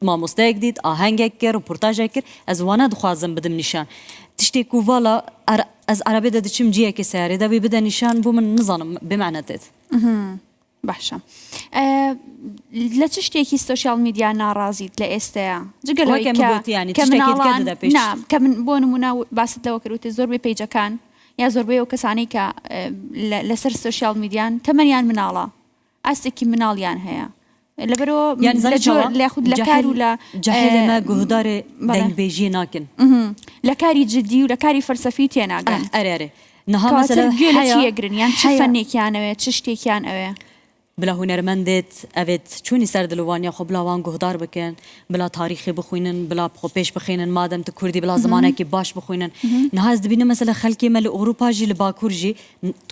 ماموسته جدید آهنگ کر رپورتاج کر از وانا دخوازم بدم نشان تشتی کووالا از عربی داد چیم جیه که سری دا بده نشان بو من نظام بمعنى تد باشا لا تشتي كي السوشيال ميديا ناراضيت لا استا جقلوا يعني تشتكي كذا بيش نعم كمن بون منا باسط لو كروت زور بي بيجا كان يا زور بي وكساني ك لسر السوشيال ميديا تمنيان من الله أستكي مناليان هيا لبرو يعني لجور لياخد لكار ولا جاهل ما جهدار دين بيجي ناكن لكاري جدي ولكاري فلسفيتي أنا قال أري نها مثلا حياة يقرن يعني تفني كان أوي تشتي كان أوي بلا هنرمندت أبد شوني سرد لوانيا خو بلا وان جهدار بكن بلا تاريخي بخوينن بلا بروبيش بخوينن مادام تكردي بلا زمانه كي باش بخوينن نها زدبينا مثلا خلكي مال أوروبا جي لباكور جي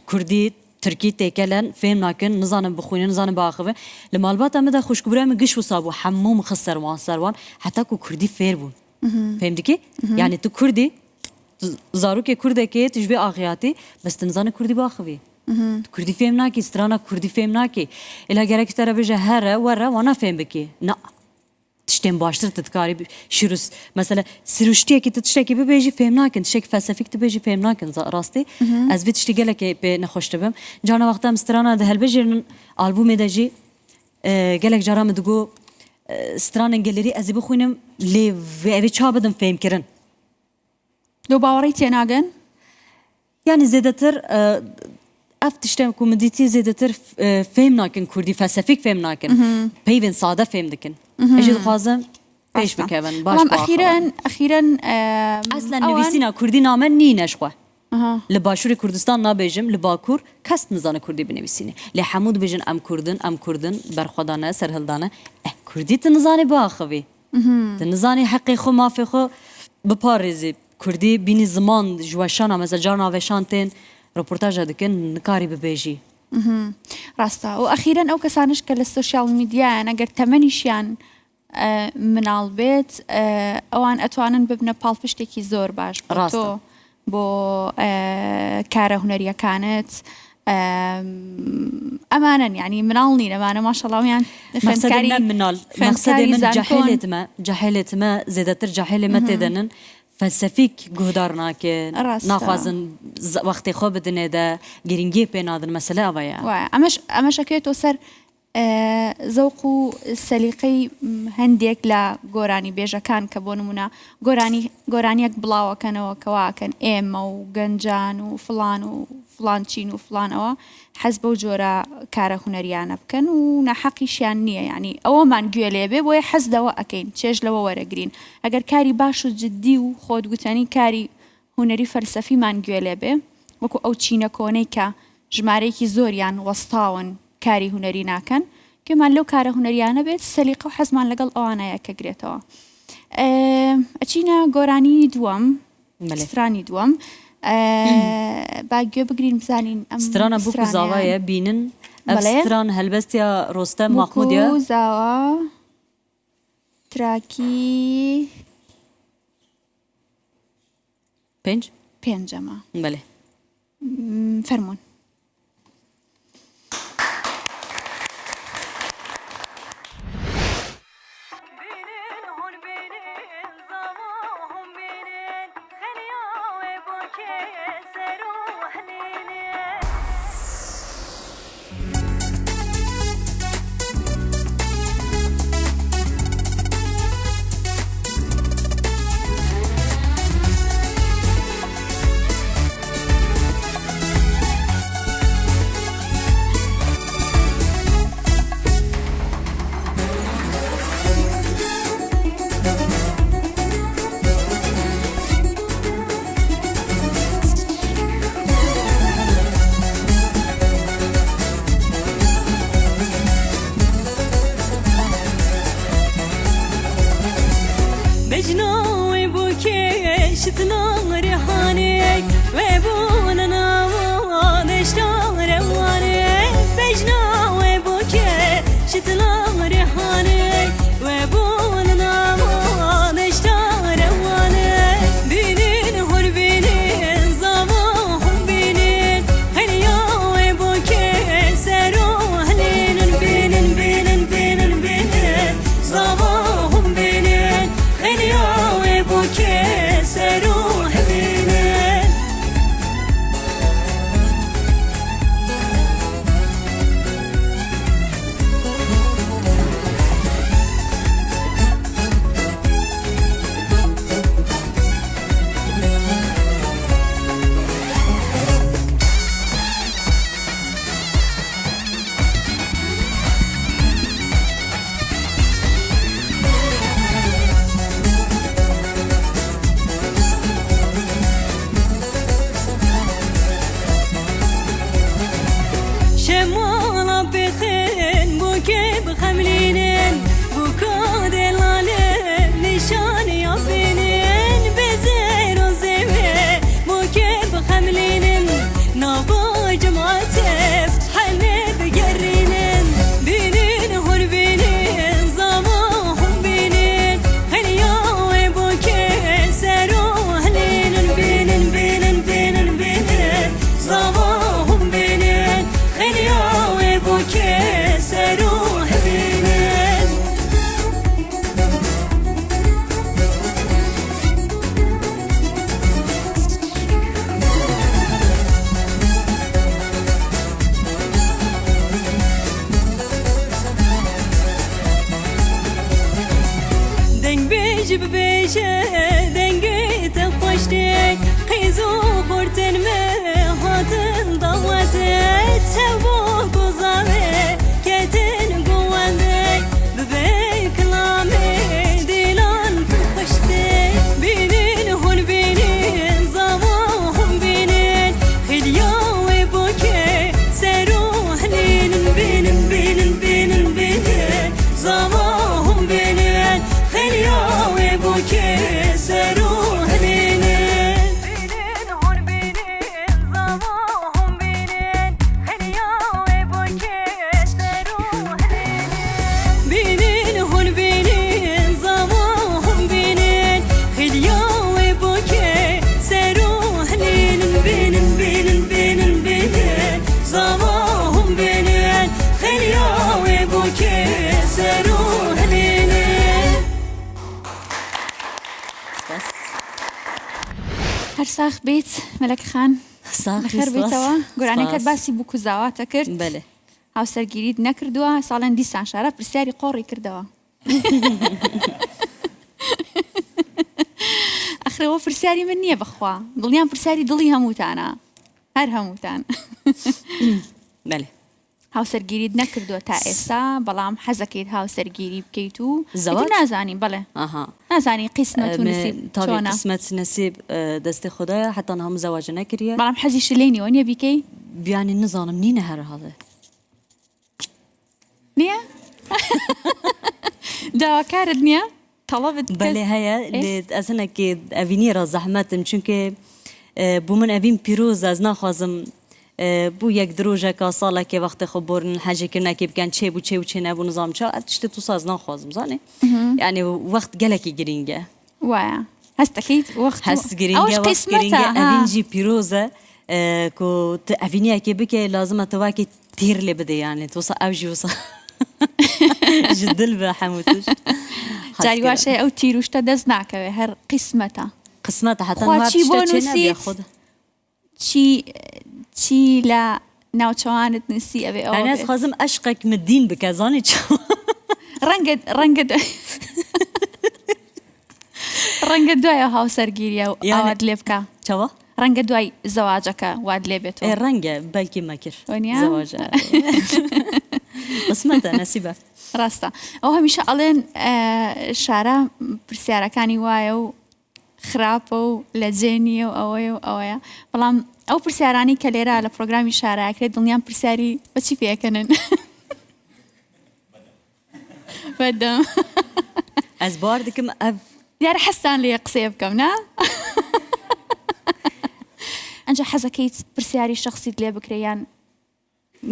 كردي تركي تيكلن فهم ناكن نظام بخوين نظام باخوه لما البات امده خوش كبره مگش وصابو حمو مخسر وان سروان حتى كو كردي فيربون فهمتي كي يعني تو كردي زارو كي كرده كي تجبي اغياتي بس تنظام كردي باخوي كردي فهم ناكي استرانا كردي فهم ناكي الا جرك ترى بجه هره ورا وانا فهم بكي نا tiştên baştir tedkarî şirus mesela siruştiye ki tiştekî bibêjî fêm nakin tiştek felsefîk tibêjî fêm nakin rastî ez vê tiştî gelekê pê nexweş dibim cana wexta em strana di helbejêrin albûmê de jî gelek cara min digot stranên gelerî ez ê bixwînim lê evê ça bidim fêmkirin دو باوەڕی تێناگەن yani zêdetir ev tiştên ku min dîtî zêdetir fêm nakin Kurdî felsefîk fêm nakin peyvên sade fêm dikin ez jî dixwazim pêş bikevin baş ئەخیرەن Eslen nivîsîna Kurdî name nîne ji xwe li başûrê Kurdistan nabêjim li Bakur kes nizane Kurdî binivîsîne lê hemû dibêjin em Kurdin berxwedane serhildane Kurdî tu nizanî biaxivî tu nizanî heqê xwe mafê xwe biparêzî Kurdî bînî ziman ji weşana mesela carna weşan tên reportaja dikin nikarî bibêjî ڕاستە و ئەخیرەن ئەو کەسانش کە لە سوشیال میدیایان ئەگەر تەمەنیشیان مناڵ بێت ئەوان ئەتوانن ببنە پاڵپشتێکی زۆر باش بۆ تۆ بۆ کارە هونەریەکانت ئەمانن یعنی مناڵ نین ئەمانە ماشەڵاویان مەقسەدێ من جەهێلێتمە زێدەتر جەهێلێ مە تێدەنن فلسفیک گهدار ناکن ناخوازن وقتی خو بدنه ده گرینگی پی نادن مسئله اویا ئەمەش ئەکەوێتەوە سەر زەوق و سەلیقەی هەندێک لە گۆرانی بێژەکان کە بۆ نمونە گۆرانیەک بڵاوەکەنەوە کەواکەن ئێمە و گەنجان و فڵان چین و فڵانەوە حەز بەو جۆرە کارە هونەریانە بکەن و نەحەقیشیان نییە یعنی ئەوەمان گوێ لێبێ بۆیە حەز لەوە ئەکەین چێژ لەوە وەرەگرین ئەگەر کاری باش و جددی و خۆت گوتنی کاری هونەری فەلسەفیمان گوێ لێبێ وەکو ئەو چینە کۆنەی کە ژمارەیەکی زۆریان وەستاون کاری هونەری ناکەن کەمان لەو کارە هونەریانە بێت سەلیقە و حەزمان لەگەڵ ئەوانەیە کە گرێتەوە ئەچینە گۆرانی دووەم سترانی دووەم با گوێ بگرین بزانین ئەم سترانە بووکو زاوایە بینن ئەم ستران هەلبەستیا ڕۆستەم مەحموودیە بووکو زاوا تراکی پێنجەمە بەڵێ فەرموون زواهم بینن خیلی آوی بو که سرو هبینن بجه دنگی تخوشتی قیزو خورتن me hatın davete Tevbo gozave ketin guvende Bebek lame dilan kışte Binin hul binin zavahum binin Hilya ve boke seruhlinin Binin binin binin binin zavahum binin Hilya ve boke seruhlinin Zavahum benim Hülya ve buke seruhlinin هەر ساخ بیت مەلەک خان ساخی بەخێر بیتەوە گۆرانەکەت باسی بووک و زاواتە کرد بله هاوسەرگیریت نەکردووە ساڵێن دیسان شارە پرسیاری قۆڕی کردەوە ئەخرەوە پرسیاری من نییە بخوا دڵیان پرسیاری دڵی هەمووتانە هەر هەمووتان بله هاوسەرگیریت نەکردووە تا ئێستا بەڵام حەزەکەیت هاوسەرگیری بکەیت و زەواج؟ نازانی بەڵێ آها نازانی قیسمەت و نسیب طبعا چۆنە قسمت نسيب دست خدايا حتى هم زواج نكريا بەڵام حەزیش لێ نیوە نییە بیکەی يعني نظام نين هر هذا نییە داواکارت نییە تەڵەبت بله هيا أزنا كي أفينيرا زحمات چونك بو من أبين بيروز از نخوازم بو یک دروژه که ساله که وقت خب برن حاجه کرنه که بگن چه بو چه و چه نبو نظام چه اتشت تو ساز نخوازم زانه يعني وقت گلکی گرینگه وایە هەستەکەیت وەخت هست گرینگه وقت گرینگه أفين بيروزه كو أفينيا كي بكي لازم تواكي تير لي بدي يعني توصل أوجي وصل جدل بحموتش جاری واشەیە ئەو تیروشتە دەست ناکەوێ هەر قیسمەتە قسمت حتى خوا ما چی بۆ تشتى نووسیت؟ بياخد چی لە ناوچەوانت نووسی ئەوێ ئەوە أنا بێت. خازم أشقك من الدين بكازاني ڕەنگە دوایە هاوسەرگیریە و یانە- ئاوات لێ بکە شوا ڕەنگە دوای زەواجەکە واد لێ بێتەوە رنجة بلكي ما كر ونيا؟ زواج قسمتها نسيبة ڕاستە ئەو هەمیشە ئەڵێن شارە پرسیارەکانی وایە و خراپە و لە جێنیە و ئەوەیە و ئەوەیە بەڵام ئەو پرسیارانی کە لێرە لە پرۆگرامی شارەکرێت دڵنیان پرسیاری بەچی پێکەنن بەدەم از باردكم أب دیارە حەستان لێ قسێ بکەم نا ئەنجا حەزەکەیت پرسیاری شخصیت لێ بکرێیان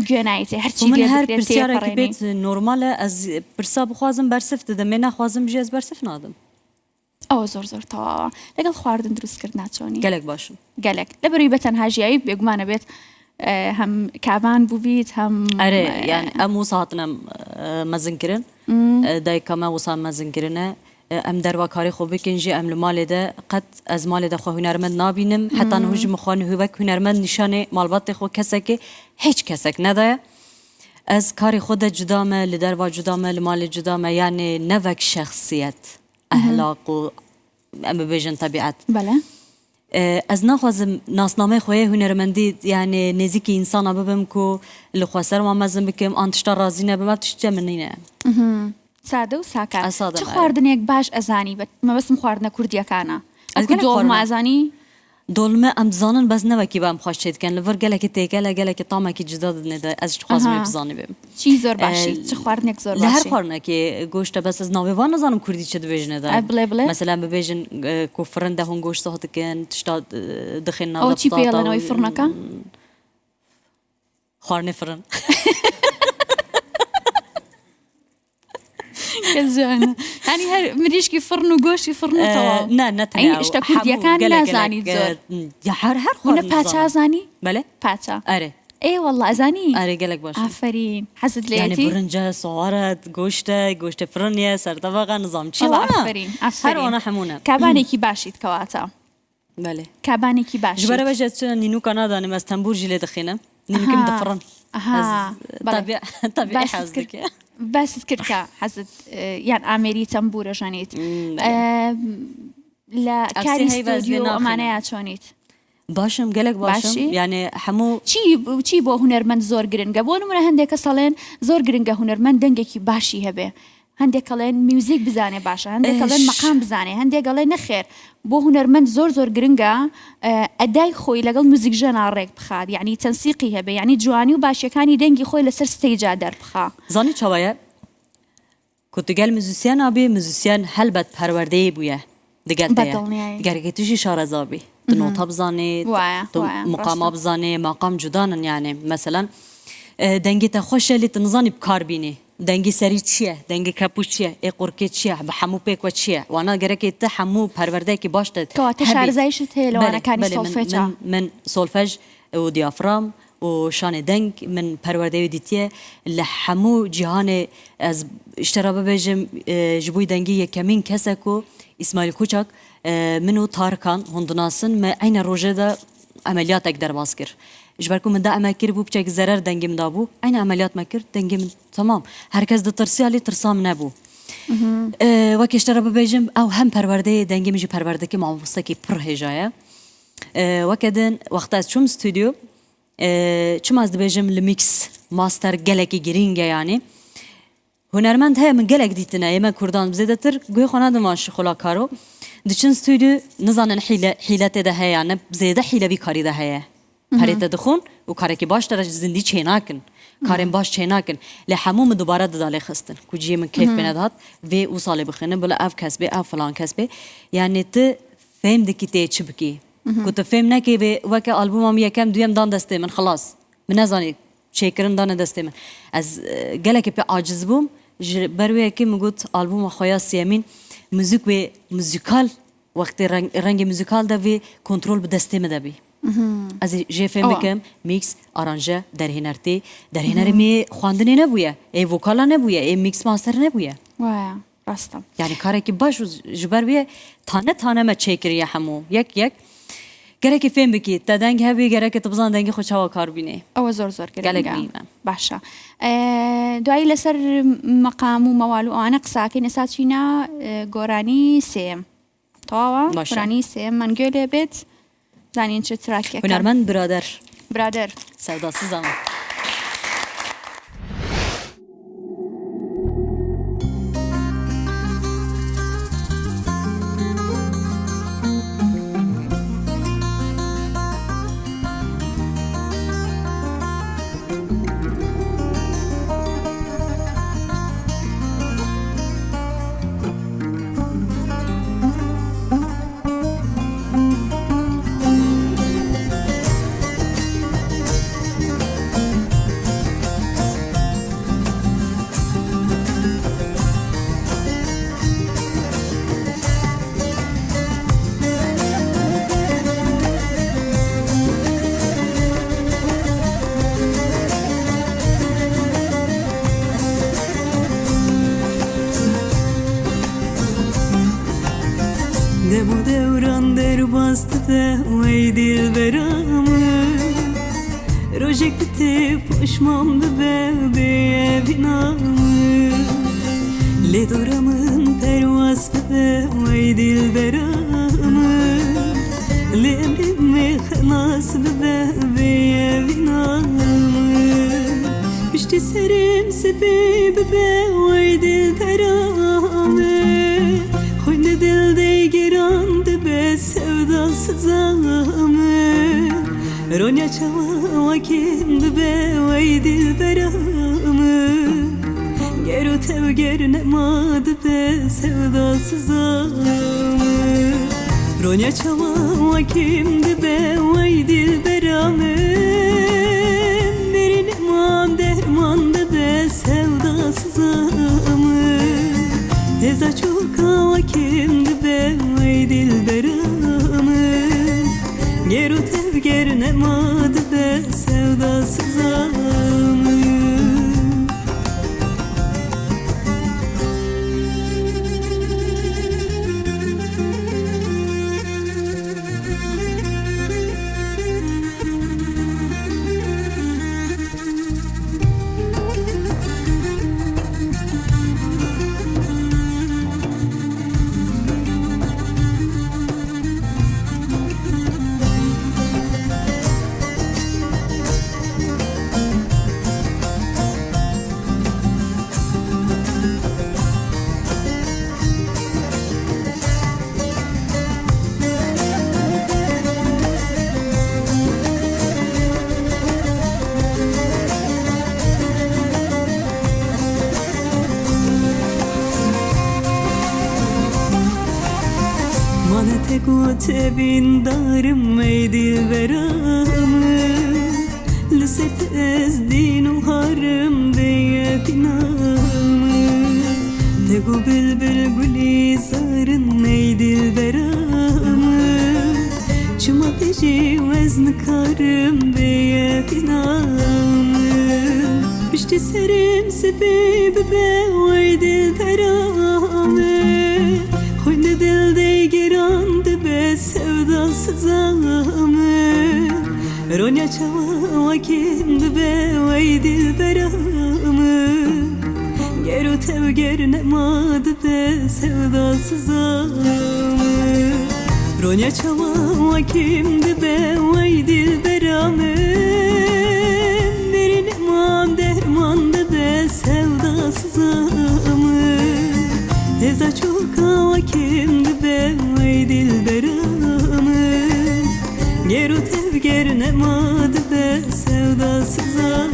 گوێنایەتێ هەرچی ومن لێ هر بکرێت برسيارة تێپەڕێنی. كبيت نورمالة از برسا بخوازم برسفت ده منا خوازم جيز برسف نادم ئەوە زۆر زۆر تەواوە لەگەڵ خواردن دروستکرد ناچۆنی قالك باشم گەلێک لەبەروی بەتەنهاژیایی بێگومانە بێت هەم کابان بووبیت هەم أري يعني أم وصاتنا مزنكرن داي كما وصا مزنكرنا أم دروا كاري خو بكنجي أم المال ده قد از مال ده خو هنرمند نابينم حتى نهج مخان هوك هنرمند نشانه مالبات خو كسك هيج كسك ندايا از كاري خود جدامه لدروا جدامه المال جدامه يعني نفك شخصيت أخلاق و أم بيجن طبيعت بەڵێ از نخوازم ناسنامه خویه هنرمندی یعنی نزیکی انسان ببم کو لخواسر ما مزم بکم آنتشتا رازی نبم تشتا منینه سادە و ساکار سادە چ مەرە. خواردنێک باش ئەزانی مەبەستم خواردنە کوردیەکانە Ez gelek دۆڵمە xwaردina. ئەزانی دولمه ام زانن بس نوکی بام خوش چید کن لور گلک تیکل گلک تامکی جدا نده از خوازم آها. بزانی بیم چی زۆر باشی چ خواردنێک زۆر لهر باشی خورنه که گوشت بس از ناوی وان نزانم کردی چه دویجنه ده بله بله. مثلا ببیجن کو فرنده هون گوشت هات کن تشتا دخین ئەو چی پێڵەنەوەی فڕنەکە خواردن فرن کەزانە هەنی هەر مریشکی فڕن و گۆشتی فڕن و تەواو نه نه ئەی شتە کوردیەکان نازانیت زۆر یا هر هونە پاچە ئازانی بله پاچە آره ئێ وەڵڵا ئەزانی آره گلک باشه ئافرین حەزت يعني لێتی برنجة صوارت گوشت فرنية سرطبقة نظام چی ئافرین هر وانا حمونه کابانێکی باشیت کەواتە بله کابانێکی باشیت جبرا بجت نينو كندا نم استنبول جلي دخينه نينو كم دفرن ئەها طبيعي باست حازك باست کرد کە حەزت یان ئامێری تەمبورە ژەنیت لە کاری هەی بەس ستودیۆ لێ ناخێنم. ئەمانەیە چۆنیت باشم gelek باشم باشی؟ yani hemû چی بۆ هونەرمەند زۆر گرنگە بۆ نمونە هەندێک کەس ئەڵێن زۆر گرنگە هونەرمەند دەنگێکی باشی هەبێ هەندێک ئەڵێن میوزیک بزانێ باشە هەندێک ئەڵێن مەقام بزانێ هەندێک ئەڵێن نەخێر بۆ هونەرمەند زۆر گرنگە ئەدای خۆی لەگەڵ موزیک ژەنا ڕێک بخات یعنی تەنسیقی هەبێ یعنی جوانی و باشیەکانی دەنگی خۆی لەسەر ستەیجا دەربخا zanî çawa ye ku tu gel müzisyen abî müzisyen helbet perwerdeyê bûye digel te ye Bedڵniyayî. digerekî tu jî şarez abî tu nota bizanî Waya, tu waya, muqama rast e. bizanî maqam cudanin yani meselen dengê te xweş e lê tu nizanî bikar bînî dengê serî çi ye dengê kepû çi ye ê qurkê çi ye bi hemû pêk we çi ye wana gerekê te hemû perwerdeyekî baş te کەواتە hebî. شارەزایشت هەیە Belê, لەوانەکانی belê, سۆڵفێجا min solfej û diyafram û şanê deng min perwerdeyê dîtiye li hemû cîhanê ez îşte re bibêjim ji bo dengî yekemîn kesek û İsmail Kuçak min û Tarkan hûn dinasin me eyne rojê de emeliyatek derbas kir. Ji ber ku min de emek kir bû biçek zerer dengê min da bû eyne emeliyat me kir dengê min tamam herkes ditirsiya lê tirsa min nebû. Wekî îşte re bibêjim ew hem perwerdeyê dengê min jî perwerdekî mamostekî pir hêja ye. Weke din wexta ez çûm stûdyo çima ez dibêjim li mix master gelekî girîng e yanî hunermend heye min gelek dîtine ê me Kurdan zêdetir guhê xwe nadiman ji xula karo diçin stûdyo nizanin hîletê de heye ne zêde hîlevî karî de heye perê te dixwin û karekî baş te zindî çê nakin karên baş çê nakin lê hemû min dubare didalê xistin ku ciyê min keyf bêne dihat vê û salê bixînin bila ev kes bê ev filan kes bê yani tu fêm dikî tê çi bikî ku tu fêm nekê vê weke albûma min yekem duyem dan destê min xelas min nezanî çêkirin dane destê min ez gelekî pê aciz bûm ji ber wê yekê min got albûma xwe ya sêmîn müzik wê müzikal wextê rengê müzikal de vê kontrol bi destê min de bî ez ê jê fêm bikim mîx aranje derhênertê derhênerê mê xwandinê nebûye ê vokala nebûye ê mîx master nebûye وایە ڕاستە yani karekî baş û ji ber wê tane tane me çêkiriye hemû yek yek gerekî fêm bikî te deng hebî gerekê tu bizan dengê xwe çawa kar bînê ئەوە زۆر gelek گرنگە بینە. باشە دوایی لەسەر مەقام و مەواڵ و ئەوانە قساکەی نەسا چینە گۆرانی سێم تەواوە باشە. گۆرانی سێم مانگوێ لێ بێت زانین چه تراکێکە hunermend birader برادر sevdasız ama. Demu devran derbastı ve vay dilberamı Rojek bitip hoşmam bebeğe binamı Le doramın pervaz ve vay dilberamı Le emrime khalas bebeğe binamı Pişti serim sebebi be vay dilberamı Khoyne dilde girandı be sevdasız amı Ronya çava kimdi be vay dilberamı Geru tev gernemadı be sevdasız amı Ronya çava kimdi be vay dilberamı Berinemam dermandı be sevdasız amı Eza çok hava kimdi be vay dilberamı Geru tev gernemadı be sevdasız amı كوت بين دارم ای دلبرم لست از دین و هارم به پینام تگو بلبل گلی زارن ای دلبرم چما بجی وزن کارم به پینام بشتی سرم سبیب به وی دلبرم خوین دل دیگراند به sevdasızam Ronya çava kimdi be vay dilberam Geru tev gernemadı be sevdasızam Ronya çava kimdi be vay dilberam Birine man dermandı be sevdasızam Eza çok hava kimdi be vay dilberam Geru tev gernemadı be sevdasızam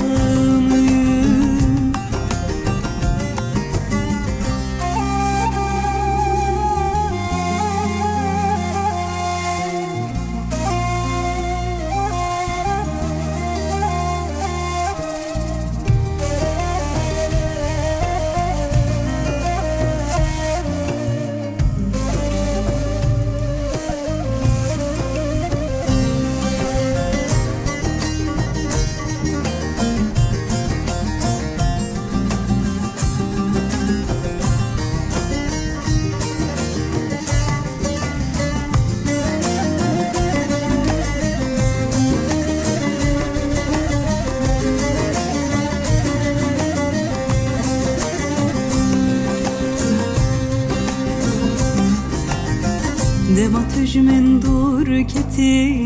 Dema tüjmen dur keti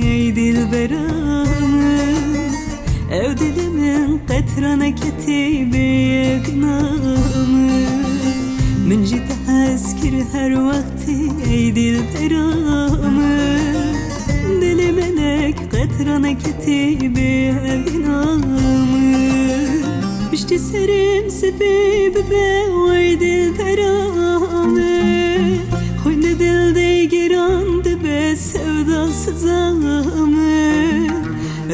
ey dilberam Ev dilimin qetrana keti beyegnam Min jit heskir her vakti ey dilberam Dili melek qetrana keti beyegnam Bişti serim sebib be vay dilberam خوین دل دیگراند به sevdasızam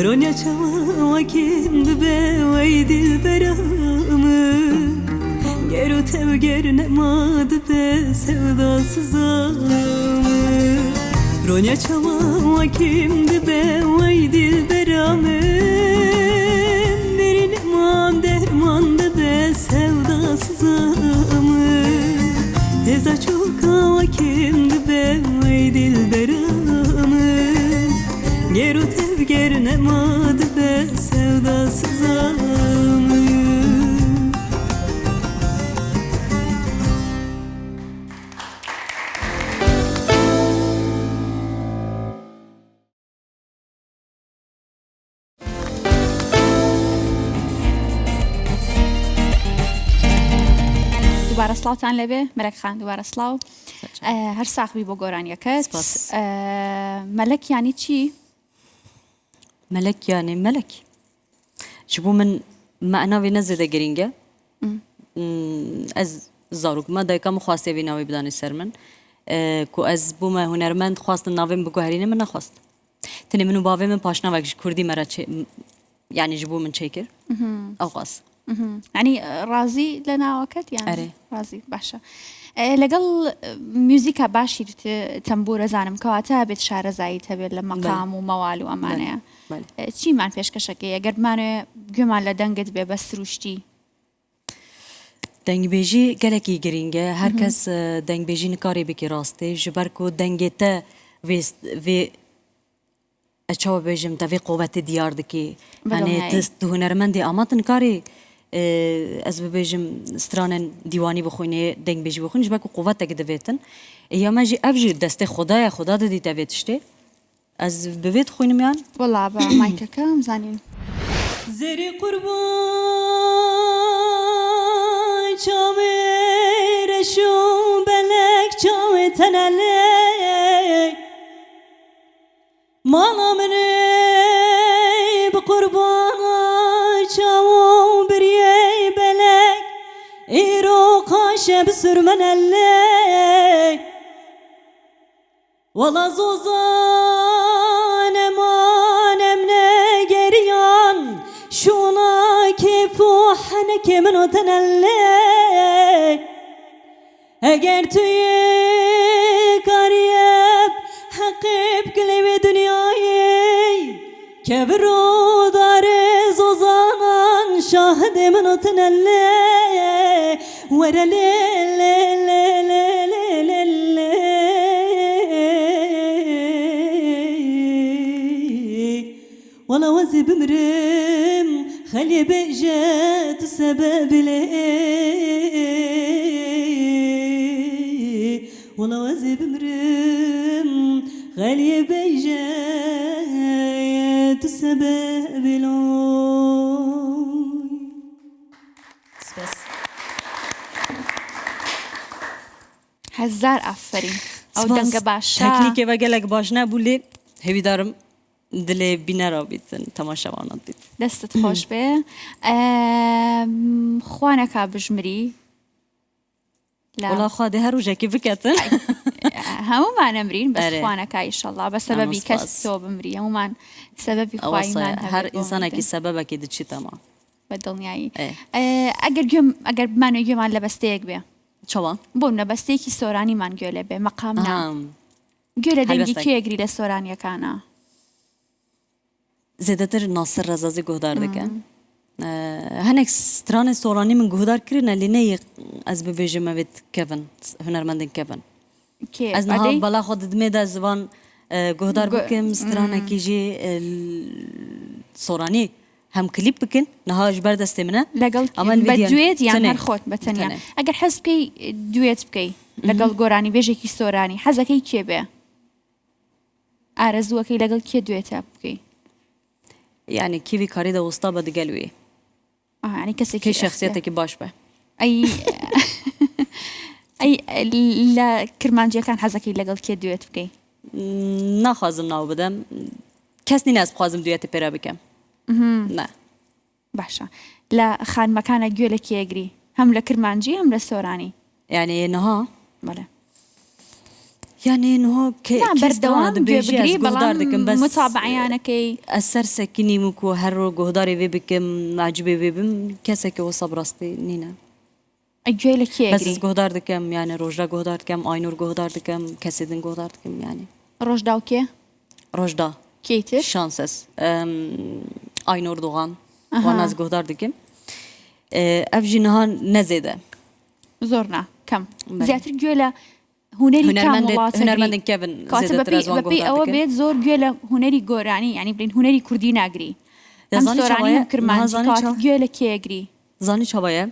Ronya çava kimdi be vay dilberam Geru tev gernemadı be sevdasızam Ronya çava kimdi be vay dilberam Birine man dermandı be sevdasızam Eza çok hava kimdi be vay dilberam Geru tev gernemadı be sevdasızam دوباره سلاوتان لبه مرک خان دوباره سلاو هر ساقبی با گۆرانیەکەت سپاس. مەلەک یعنی چی؟ ملك يعني ملك شبو من معناوي نزده گرینگه از زاروک ما دایکا مخواسته وی ناوی بدانی سر من کو از بو ما هنرمند خواست ناویم بگو هرینه من نخواست تنی منو باوی من پاشنا وکش کردی مرا يعني جبو من شيكر او قاس يعني رازي لنا وقت يعني أري. رازي باشا لەگەڵ میوزیکە باشی تەمبورە زانم کەواتە بێت شارەزایی هەبێت لە مەقام و مەواڵ و ئەمانەیە چیمان پێشکەشەکەی ئەگەرمانێ گوێمان لە دەنگت بێ بە سروشتی دەنگبێژی گەلێکی گرینگە هەر کەس دەنگبێژی نکاری بکی ڕاستی ji ber ku dengê vê çawa bêjim te vê qowetê diyar dikê yani tu hunermendê ama tu nikarî ez bibêjim stranên dîwanî bixwînê dengbêjî bixwîn ji ber ku qoweteke divêtin ya me jî ev jî destê xwe ye xwe didî te vê tiştê ez bi vê dixwînim yan وەڵا بە مایکەکە بزانین زری قربان چاوێ رەشوم بەلەک چاوێ تەنەلێ ماڵا منێ بە قوربان چاوم بریێ بەلەک ئیرۆ قاشە بسورمەنەلێ Valla zozan emanem ne geriyan şuna kefuhne kemin o tenelle eğer tüyü kariyep hakip güleve dünyayı kebru darı zozan şahidemin o tenelle verele ولا وزي بمرم خلي بجات سبب لي ولا وزي بمرم خلي بجات سبب لي هزار آفرین ئەو دەنگە باشە تەکنیکێ بە gelek baş nebû lê hêvî darim dilê bînera bîtin temaşevanan dît دەستت خۆش بێ خوا نەکا بژمری وڵا خوا دێ هەر ڕۆژێکی بکەتن هەمومان ئەمرین بەس ئەرێ. خوا نەکا ئیشەڵڵا بە سەبەبی سپاس. کەس تۆ بمری هەمومان سەبەبی خوایمان هەر ئینسانێکی سەبەبێکی دچیتەما بە دڵنیایی ئێ. ئەگەر بمانوێ گوێمان لە بەستەیەک بێ چاوان بۆ نە بەستەیەکی سۆرانیمان گوێ لێ بێ مەقام نا گوێ لە دەنگی هەلبەستێک. کێگری لە سۆرانیەکانە زێدەتر ناسر ڕەزازی گۆدار دەکەن هەنێک سترانê سۆرانî min guhdar kirine lê neyê ez bibêjim evê kevin hunermendên kevin کێ ez niha ئەدەی؟ bela xwe didimê de zivan guhdar bikim stranekî jî soranî hem klîp bikin niha ji ber destê min e لەگەڵ ئەمە بە ڤیدیۆن دوێت یان تنێ. هەر خۆت بە تەنیا تنێ. ئەگەر حەز بکەی دوێت بکەی لەگەڵ گۆرانی بێژێکی سۆرانی حەزەکەی کێ بێ ئارەزووەکەی لەگەڵ کێ دوێتە بکەی yani kîvî karî de wista be digel wê ئەنی کەسێکی kê şexsiyetekî baş be ئەی لە کرمانجیەکان حەزەکەی لەگەڵ کێ دوێت بکەی naxwazim naw bidem kes nîne ez bixwazim duyetê pêra bikim ne باشە لە خانمەکانە گوێ لە کێگری هەم لە کرمانجی هەم لە سۆرانی yani niha بەڵێ yani niha بەردەوام گوێ بگری guhdar dikim بەڵام متابعیانەکەی ez ser sekinîm û ku her ro guhdarê vê bikim macibê vê bim kesekî wisa bi rastî nîne گوێ لە bes کێگری ez guhdar dikim yani rojda guhdar dikim aynûr guhdar dikim kesê din guhdar dikim yani ڕۆژدا و کێ rojda کێیتر şans ez aynûr doğan wan ez guhdar dikim ev jî niha nezêde زۆر نا کەم زیاتر گوێ لە هوەری کام hunermendên kevin zêdetir ez wan بەپێی ئەوە guhdar dikim بێت زۆر گوێ لە هوەری گۆرانی ینی بڵین هوەری کوردی ناگری هەم Dezanî سۆرانی çawa ye? هەم کرمانجی Dezanî کات çawa? گوێ لە کێگری zanî çawa ye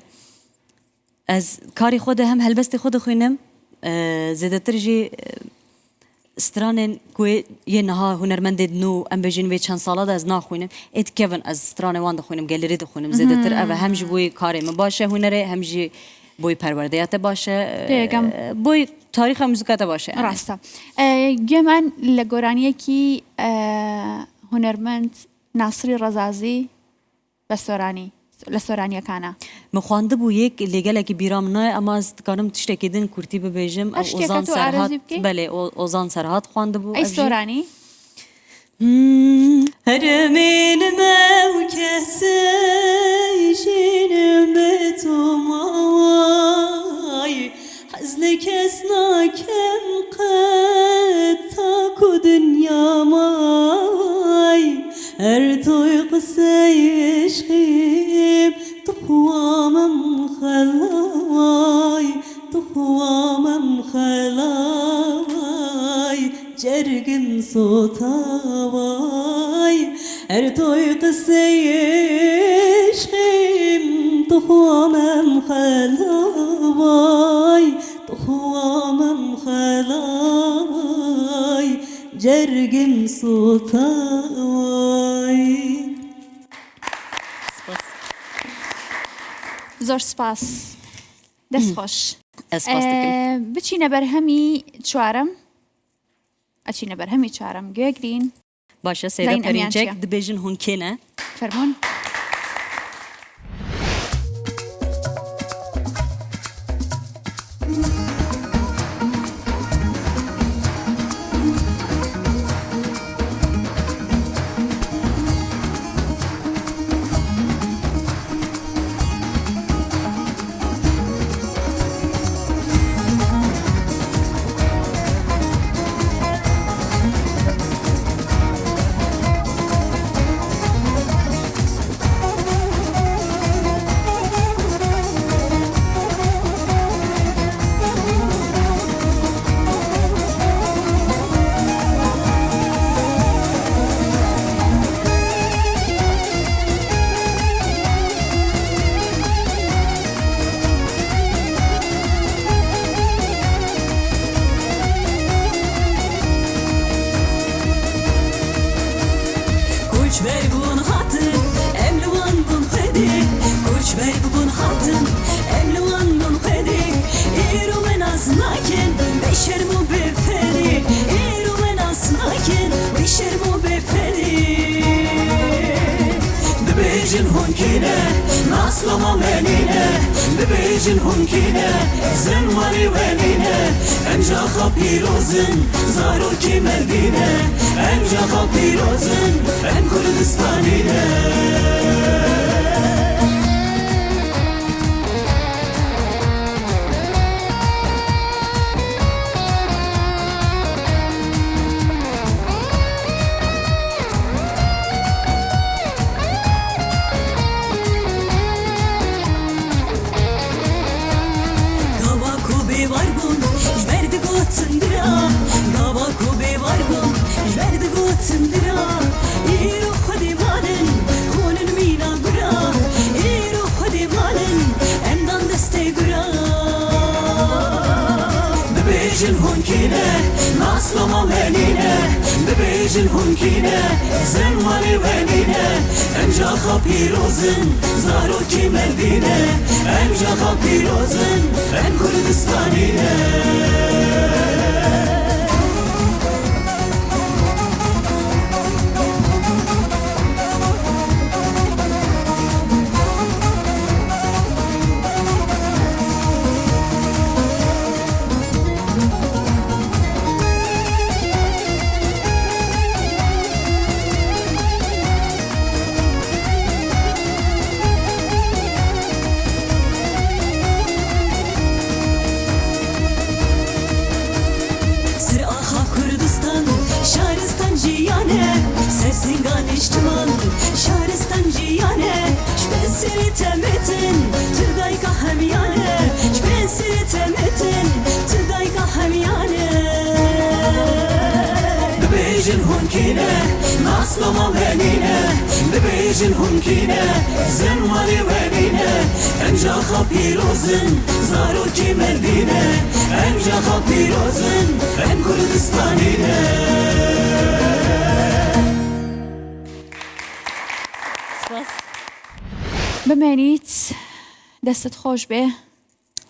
ez karî xwe de hem helbestê xwe dixwînim zêdetir jî stranên ku yê niha hunermendê nû em bêjin vê çend sala da ez naxwînim ê dikevin ez stranê wan dixwînim gelêrî dixwînim zêdetir ev e hem ji bo karê min baş e hunerê hem jî boî perwerdeyê te baş e Pêgam. boî tarîxa muzîka te baş e ڕاستە گوێمان لە گۆرانیەکی هوەرمەند ناسری ڕەزازی بە سۆرانی لە سۆرانیەکانە min xwandibû yek lê gelekî bîra min naye ama ez dikarim tiştekî din kurtî bibêjim ev Eşkeka Ozan tu Serhat arezî bikî? belê Ozan Serhat xwandibû ئەی سۆرانی Hermin mevkesi işinim betumay Hazli kes nakem qed taku dünyamay Her toy qısay eşkim tuqvamam xalay Tuqvamam xalay Cergim sotavay Her toy qısay eşkim tuqvamam xalay Tuqvamam xalay Cergim sotavay زۆر سپاس دەست خۆش ez spas dikim بچینە بەرهەمی چوارەم ئەچینە بەرهەمی چوارەم گوێگرین Başa Zayn Seyda Perinçek Emyanciye. dibêjin hûn kê ne? فەرمونون Ver bubun hatın Emluan nun khedi Iru men asnaken Beşer mu beferi Iru men asnaken Beşer mu beferi Bebejin hunkine Naslama menine Bebejin hunkine Zenmani venine Emcaha pirozun Zaruki merdine Emcaha pirozun Em Kurdistanine Tındira Gava kube var bum Jverdi go tındira Iro khodi malen Khonun mina gura Iro khodi malen Emdan deste gura Bebejin hunkine Naslama venine Bebejin hunkine Zenmani venine Emcaha pirozun Zaruki merdine Emcaha pirozun Em Kurdistanine Sersingan iştiman Şaristan ciyane Şbensiri temetin Tüdayka hemyane Şbensiri temetin Tüdayka hemyane Bebejin hunkine Naslama venine Bebejin hunkine Zenmani venine Emcaha pirozun Zaruki merdine Emcaha pirozun Em Kurdistanine بمانیت دەستت خۆش بێ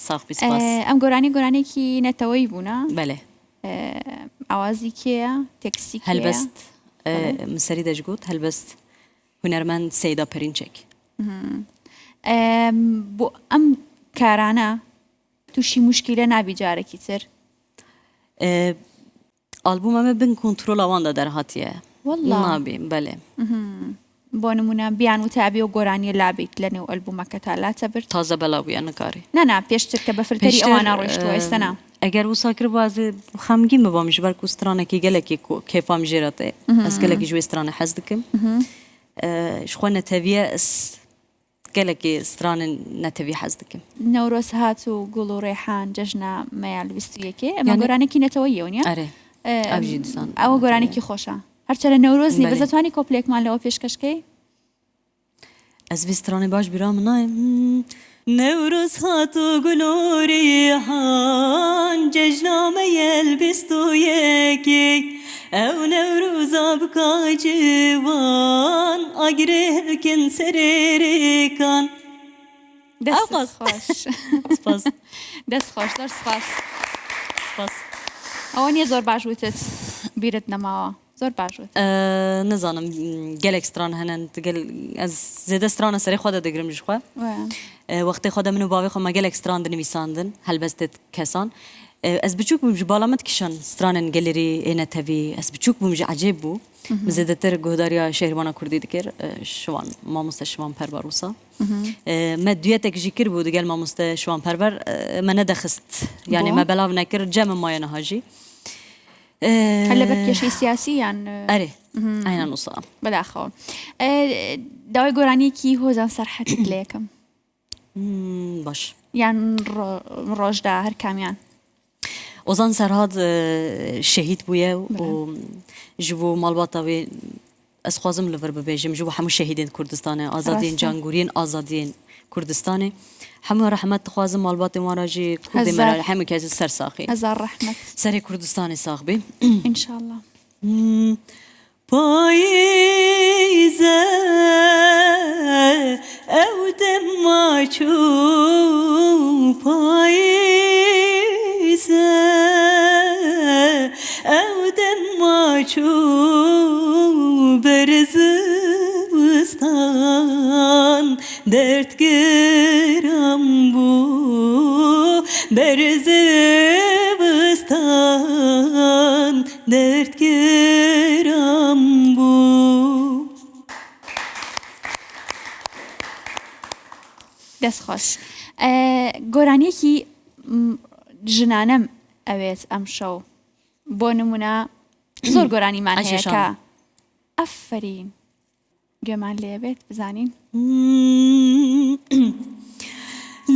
ساخ بی سپاس ئەم گۆرانێکی نەتەوەی بوونا بله ئاوازی کێیە تێکستی کێیە هەلبەست مسەری دەشگوت هەلبەست هونەرمەند سەیدا پەرینچێک بۆ ئەم کارانە تووشی موشکیلە نابی جارێکی تر ئالبومەمە بن کۆنتترۆل ئەواندا دەرهاتیە والله نابێ بەێ بۆ نمونە بیان و تابی و گۆرانی لابیت لە نێو ئەلبومەکە تا لاتە برد تازە بەلاویە نکاری نەنا پێشتر کە بە فلتەری ئەوانە ڕۆیشتووە ئێستا نا ئەگەر وساکر بازێ خەمگین ببام ji ber ku stranekî gelekî kêfam jê re tê ez gelekî ji wê stranê hez dikim ji xwe neteviye ez gelekî stranên netevî hez dikim نەورۆز هات و گوڵ و ڕێحان جەژنە مەیال ویستویەکێ ئەمە گۆرانێکی نەتەوەیە نیە ئەرێ ئەو ژی دیسان ئەوە گۆرانێکی خۆشە هەرچە لە نەورۆزنی بەزەتوانی کۆپلێکمان لەوە پێشکەشکەی ez vê stranê baş bîra min nayê Nevruz hatu gulorihan Cejname yel bistu yekê Ew Nevrûza bika ciwan Agirê dikin serêrêkan دەست خۆش Spas دەست خۆش زۆر سپاس Spas ئەوە نییە زۆر باش وتت بیرت نەماوە زۆر باش وت نزانم gelek stran hene ez zêde strana serê xwe de digirim ji xwe wextê xwe de min û bavê xwe me gelek stran dinivîsandin helbestê kesan ez biçûk bûm ji bala me dikişan stranên gelerî êne tevî ez biçûk bûm ji ecêb bû min zêdetir guhdariya şêhrwana Kurdî dikir şivan mamoste şivan perver wisa me duyetek jî kir bû digel mamoste şivan perver me nedexist yani me belav nekir cem maye niha jî هەر لەبەر کێشەی سیاسی یان ئەرێ ئەیان وسا بەداخەوە داوای گۆرانیەکی هۆزان سەرحەتت لێ یەکەم باش یان ڕۆژدا هەر کامیان Ozan Serhad şehîd bûye û ji bo malbata wê ez xwazim li vir bibêjim ji bo hemû şehîdên Kurdistanê azadiyên cangûriyên azadiyên Kurdistanê hemû rehmet dixwazim malbatên wan re jî Kurdê me re hemû kesî ser saxî هەزار ڕەحمەت serê Kurdistanê sax bê ئینشاءالله Payîze ew dema چوب پاییزه اودن ما چوب برزبستان درد گرم بو برزبستان درد گرم بو. دەست خۆش گۆرانیەکی ژنانەم ئەوێت ئەم شەو بۆ نمونە زۆر گۆرانیمان هەیە کە ئەفەرین گوێمان لێبێت بزانین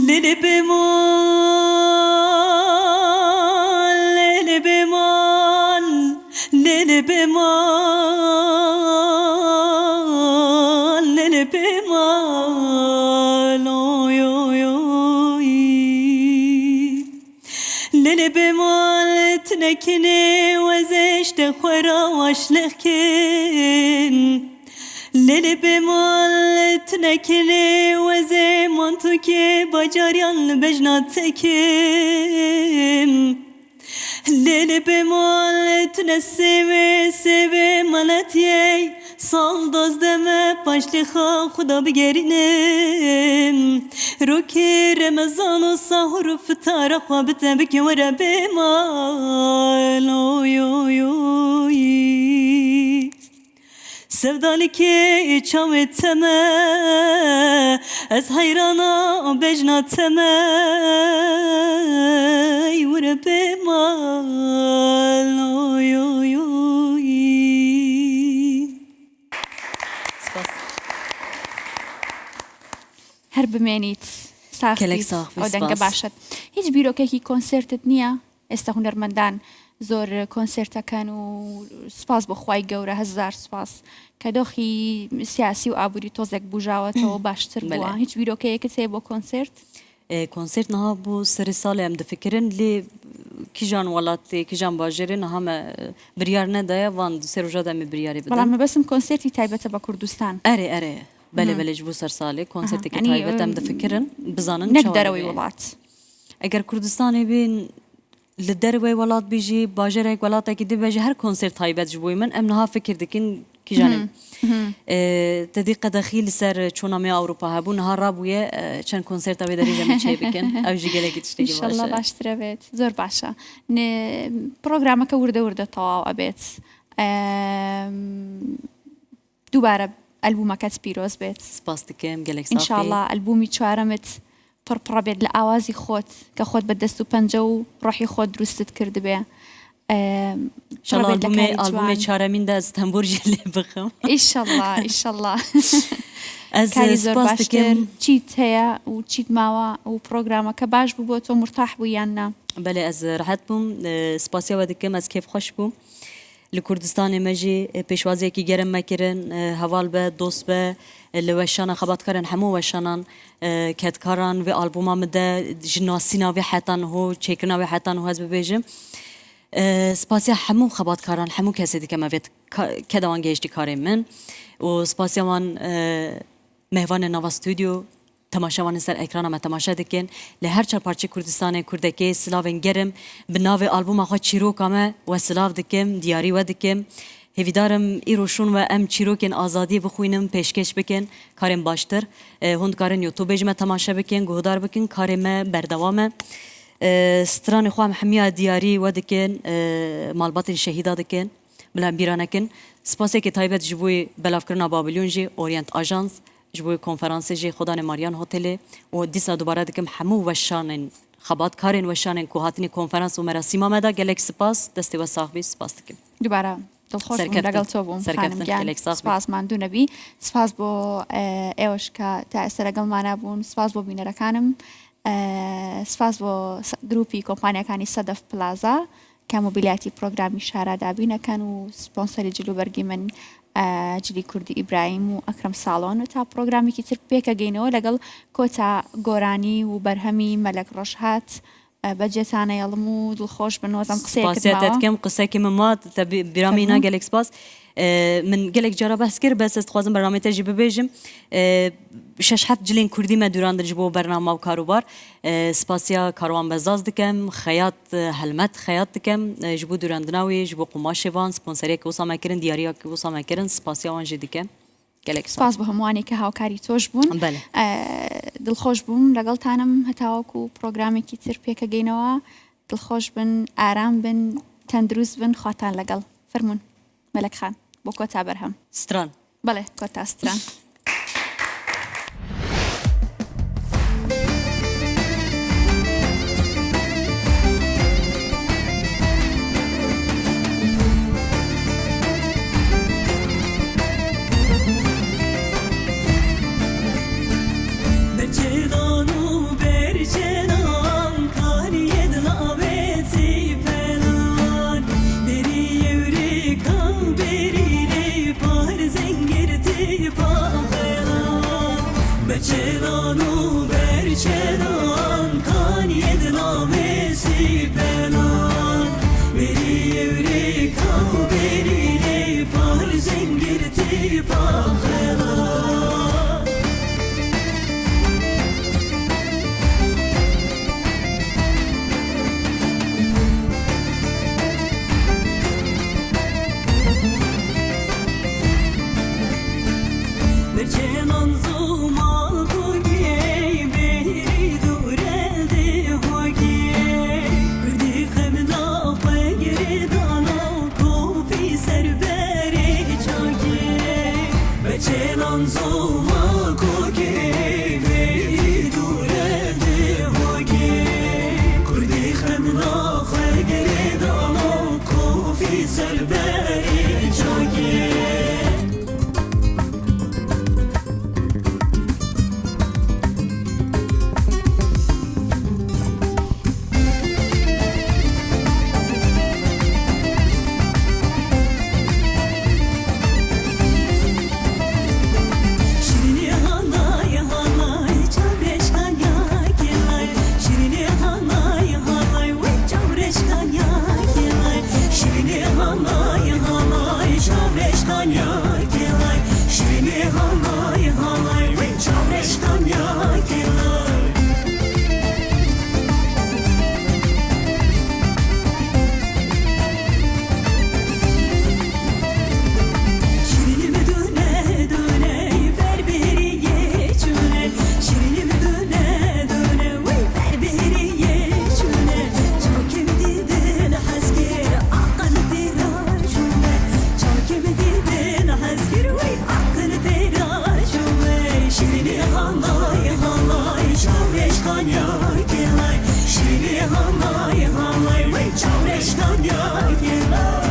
لیلی بمان لیلی بمان لیلی بمان لیلی بمان اوی اوی اوی لیلی بمان تنکنی وزشت خورا واشلخ کن لیلی بمال تنکلی وزه منتو که باجاریان بجنات تکیم لیلی بمال تنسیوه سیوه مالتیه سال دازدمه پاشلی خواه خدا بگرینم رو که رمضان و سهر و فتاره خوابته بکن وره بمال اوی اوی اوی sevdalı ki çavet teme ez hayrana bejna teme yure bemal oy oy oy. هەر بمێنیت کەلێک ساخت ساخت، ئەو دەنگە سپاس. باشت هیچ بیرۆکێکی کۆنسرتت نییە ئێستا هونەرمەندان زۆر کۆنسرتەکەن و سپاس بۆ خوای گەورە هەزار سپاس کە دۆخی سیاسی و ئابووری تۆزێک بژاوەتەوە باشتر بووە بەڵێ. هیچ بیرۆکەیەکت هەیە بۆ کۆنسرت کنسرت نها بو سری سال ام دفکرن لی کیجان ولاتی کیجان باجری نها ما بریار ندایا وان سروجا دمی بریاری بدن بەڵام مەبەسم کۆنسرتی تایبەتە بە کوردستان اره بله بله جبو سر سالی کنسرتی که یعنی تایبت ام دفکرن بزانن نەک چاوان دەرەوەی بێ. وڵات اگر کردستانی بین لدروی ولات بیجی باجرک ولات کی دی بیجی هر کنسرت تایبت جبوی من ام نها فکر دکن کی جانم تدی قدخیل سر چونامی ئەوروپا هەبوو نها ڕابوویە چەند کنسرت ئەوێ دەری لەمە چێ بکەن ئەوژی گەلێکی تشتێکی ئینشەڵڵا باشە باشترە بێت زۆر باشە پرۆگرامەکە وردە وردە تەواو ئەبێت دووبارە ئەلبومەکەت پیرۆز بێت سپاس دکەم گەلێک ئینشاءڵڵا ئەلبومی چوارەمت پڕپڕە بێت لە ئاوازی خۆت کە خۆت بە دەست و پەنجە و ڕۆحی خۆت دروستت کردبێ ئالبومێ چارەمیندا ئەس تەمبۆرژی لێ بخەم ئیشەڵڵا ئیشەڵڵا ئەس کاری زۆر سپاس باشتر دکەم چیت هەیە و چیت ماوە و پرۆگرامەکە باش بوو بۆ تۆ مرتاح بوو یان نا بەێ ئەس ڕەحەت بووم سپاسیەوە دکەم ئەس کێف خۆش بوو لە کوردستانی مەژی پێشوازیەکی گەرم مەکردن هەواڵ بە دۆست بە لە وەشانە خەباتکارن هەموو وەشانان کەتکاران وێ ئالبوما مدە ژناسینا وێ حەتان هۆ چێکردنا وێ حەتان و هەز ببێژم سپاسیا هەموو خەباتکاران هەموو کەسێ دیکە مەوێت کە دەوان گەیشتی کارێ من و سپاسیاوان مهوان ناوا ستودیو تماشاوان سر اکرانا ما تماشا دکن له هر چهار پارچه کردستان کردکی سلاوین گرم به ناو آلبوم آخه چیروکامه و سلاو دکم دیاری و دکم هیویدارم ایروشون و ام چیروکن آزادی بخوینم پیشکش بکن کارم باشتر هند کارن یوتیوب جمع تماشا بکن گهدار بکن کارم بردوامه ستران خوام حمیا دیاری و دکن مالبات شهیدا دکن بلان بیرانکن سپاسه که تایبت جبوی بلافکرنا بابلیون جی اورینت آژانس جبوی کنفرانس جی خدان ماریان هتل و دیسا دوباره دکم همو وشانن خبات کارن وشانن کو هاتنی کنفرانس و مراسم مدا گلک سپاس دستی و صاحبی سپاس دکم دوباره دڵخۆش بووم لەگەڵ تۆ بووم خانم گیان سپاس سپاس ماندوو نەبی سپاس بۆ ئێوەش کە تا ئێستا لەگەڵمانە بوون سپاس بۆ بینەرەکانم سپاس بۆ گروپی کۆمپانیەکانی سەدەف پلازا کە مۆبیلیاتی پرۆگرامی شارەدابینەکەن و سپۆنسەری جلوبەرگی من جلی کوردی ئیبراهیم و ئەکرەم ساڵۆن و تا پرۆگرامێکی تر پێکەگەینەوە لەگەڵ کۆتا گۆرانی و بەرهەمی مەلەک ڕۆژهات بەجێتانە یاڵم و دڵخۆش بن وەزم قسەیەکردمەوە دکەم قسەیەکی مەمات بیرامی ناگەلێک سپاس من gelek cara behs kir bes ez dixwazim bername te jî bibêjim şeş heft cilên Kurdî me durandir ji bo bernama û karobar spasiya karwan bezaz dikim xeyat helmet xeyat dikim ji bo durandina wê ji bo qumaşê van sponseriyekê wisa me kirin diyariyekê wisa me kirin spasiya wan jî dikim gelek سپاس بە هەمووانی کە هاوکاری تۆش بوون بله. دڵخۆش بووم لەگەڵتانم هەتاوەکو پرۆگرامێکی تر پێکەگەینەوە دڵخۆش بن ئارام بن تەندروست بن خواتان لەگەڵ فەرموون مەلەک خان بۆ کۆتا بەرهەم stran بەڵێ کۆتا ستران Berçedan u berçedan kariye dlaveti falan Beri yevri kav beri par zengirti pahelan Berçedan u berçedan kariye dlaveti falan Beri yevri kav beri par zengirti pahelan Berçenan zumal hogi beri duredi hogi Kırdi xemna pegeri dana kofi serberi çagi Berçenan zumal hogi beri duredi hogi Kırdi xemna pegeri dana kofi serberi çagi Şirini halay halay çavreşkan ya gelay Şirini halay halay ve çavreşkan ya gelay Şirini halay halay çavreşkan ya gelay Şirini halay halay ve çavreşkan ya gelay Şirinimi döne döne berberiye çöne Şirinimi döne döne berberiye çöne Çok evdidin hazgir akıl virajüne Çok evdidin hazgir akıl virajüne Şirini halay halay çavreşkan ya gelay Şirini halay halay çavreşkan ya gelay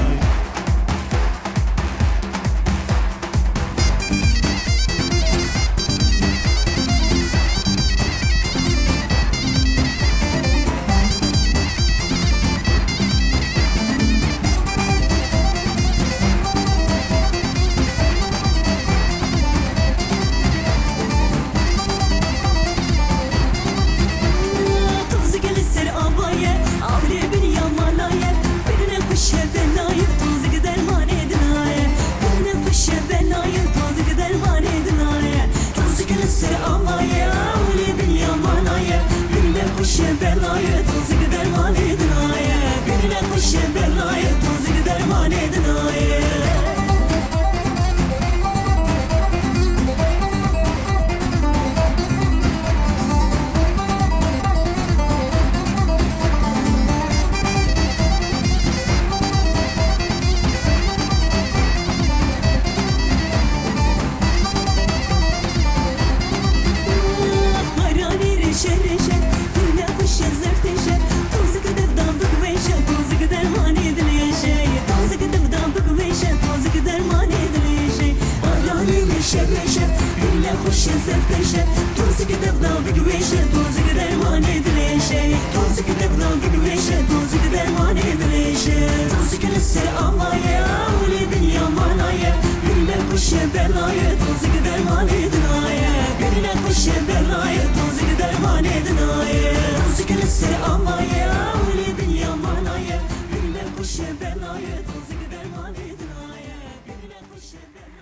Tozu gelir abaya, avli bir yamalaya Birine kuşa belayı, tozu gider manedinaya Birine kuşa belayı, tozu gider manedinaya Tozu gelir abaya, avli bir yamalaya Birine kuşa belayı, tozu gider manedinaya Birine kuşa belayı, tozu gider manedinaya Hayrani reşe reşe, birine kuşa zerteşe Tozu gider damdık veşe, tozu gider manedinleşe Tozu gider damdık veşe, tozu gider manedinleşe Hayrani reşe reşe, birine kuşa zerteşe Tozu gider damdık veşe, tozu gider manedinleşe Tozu gider damdık veşe, tozu gider manedinleşe Tozu gelir avaya, öyle dünya manaya Birine kuşa belayı, tozu gider manedinaya Birine kuşa belayı, tozu gider manedinaya Tozu gelir avaya, öyle dünya manaya Birine kuşa belayı, tozu gider manedinaya Birine شبه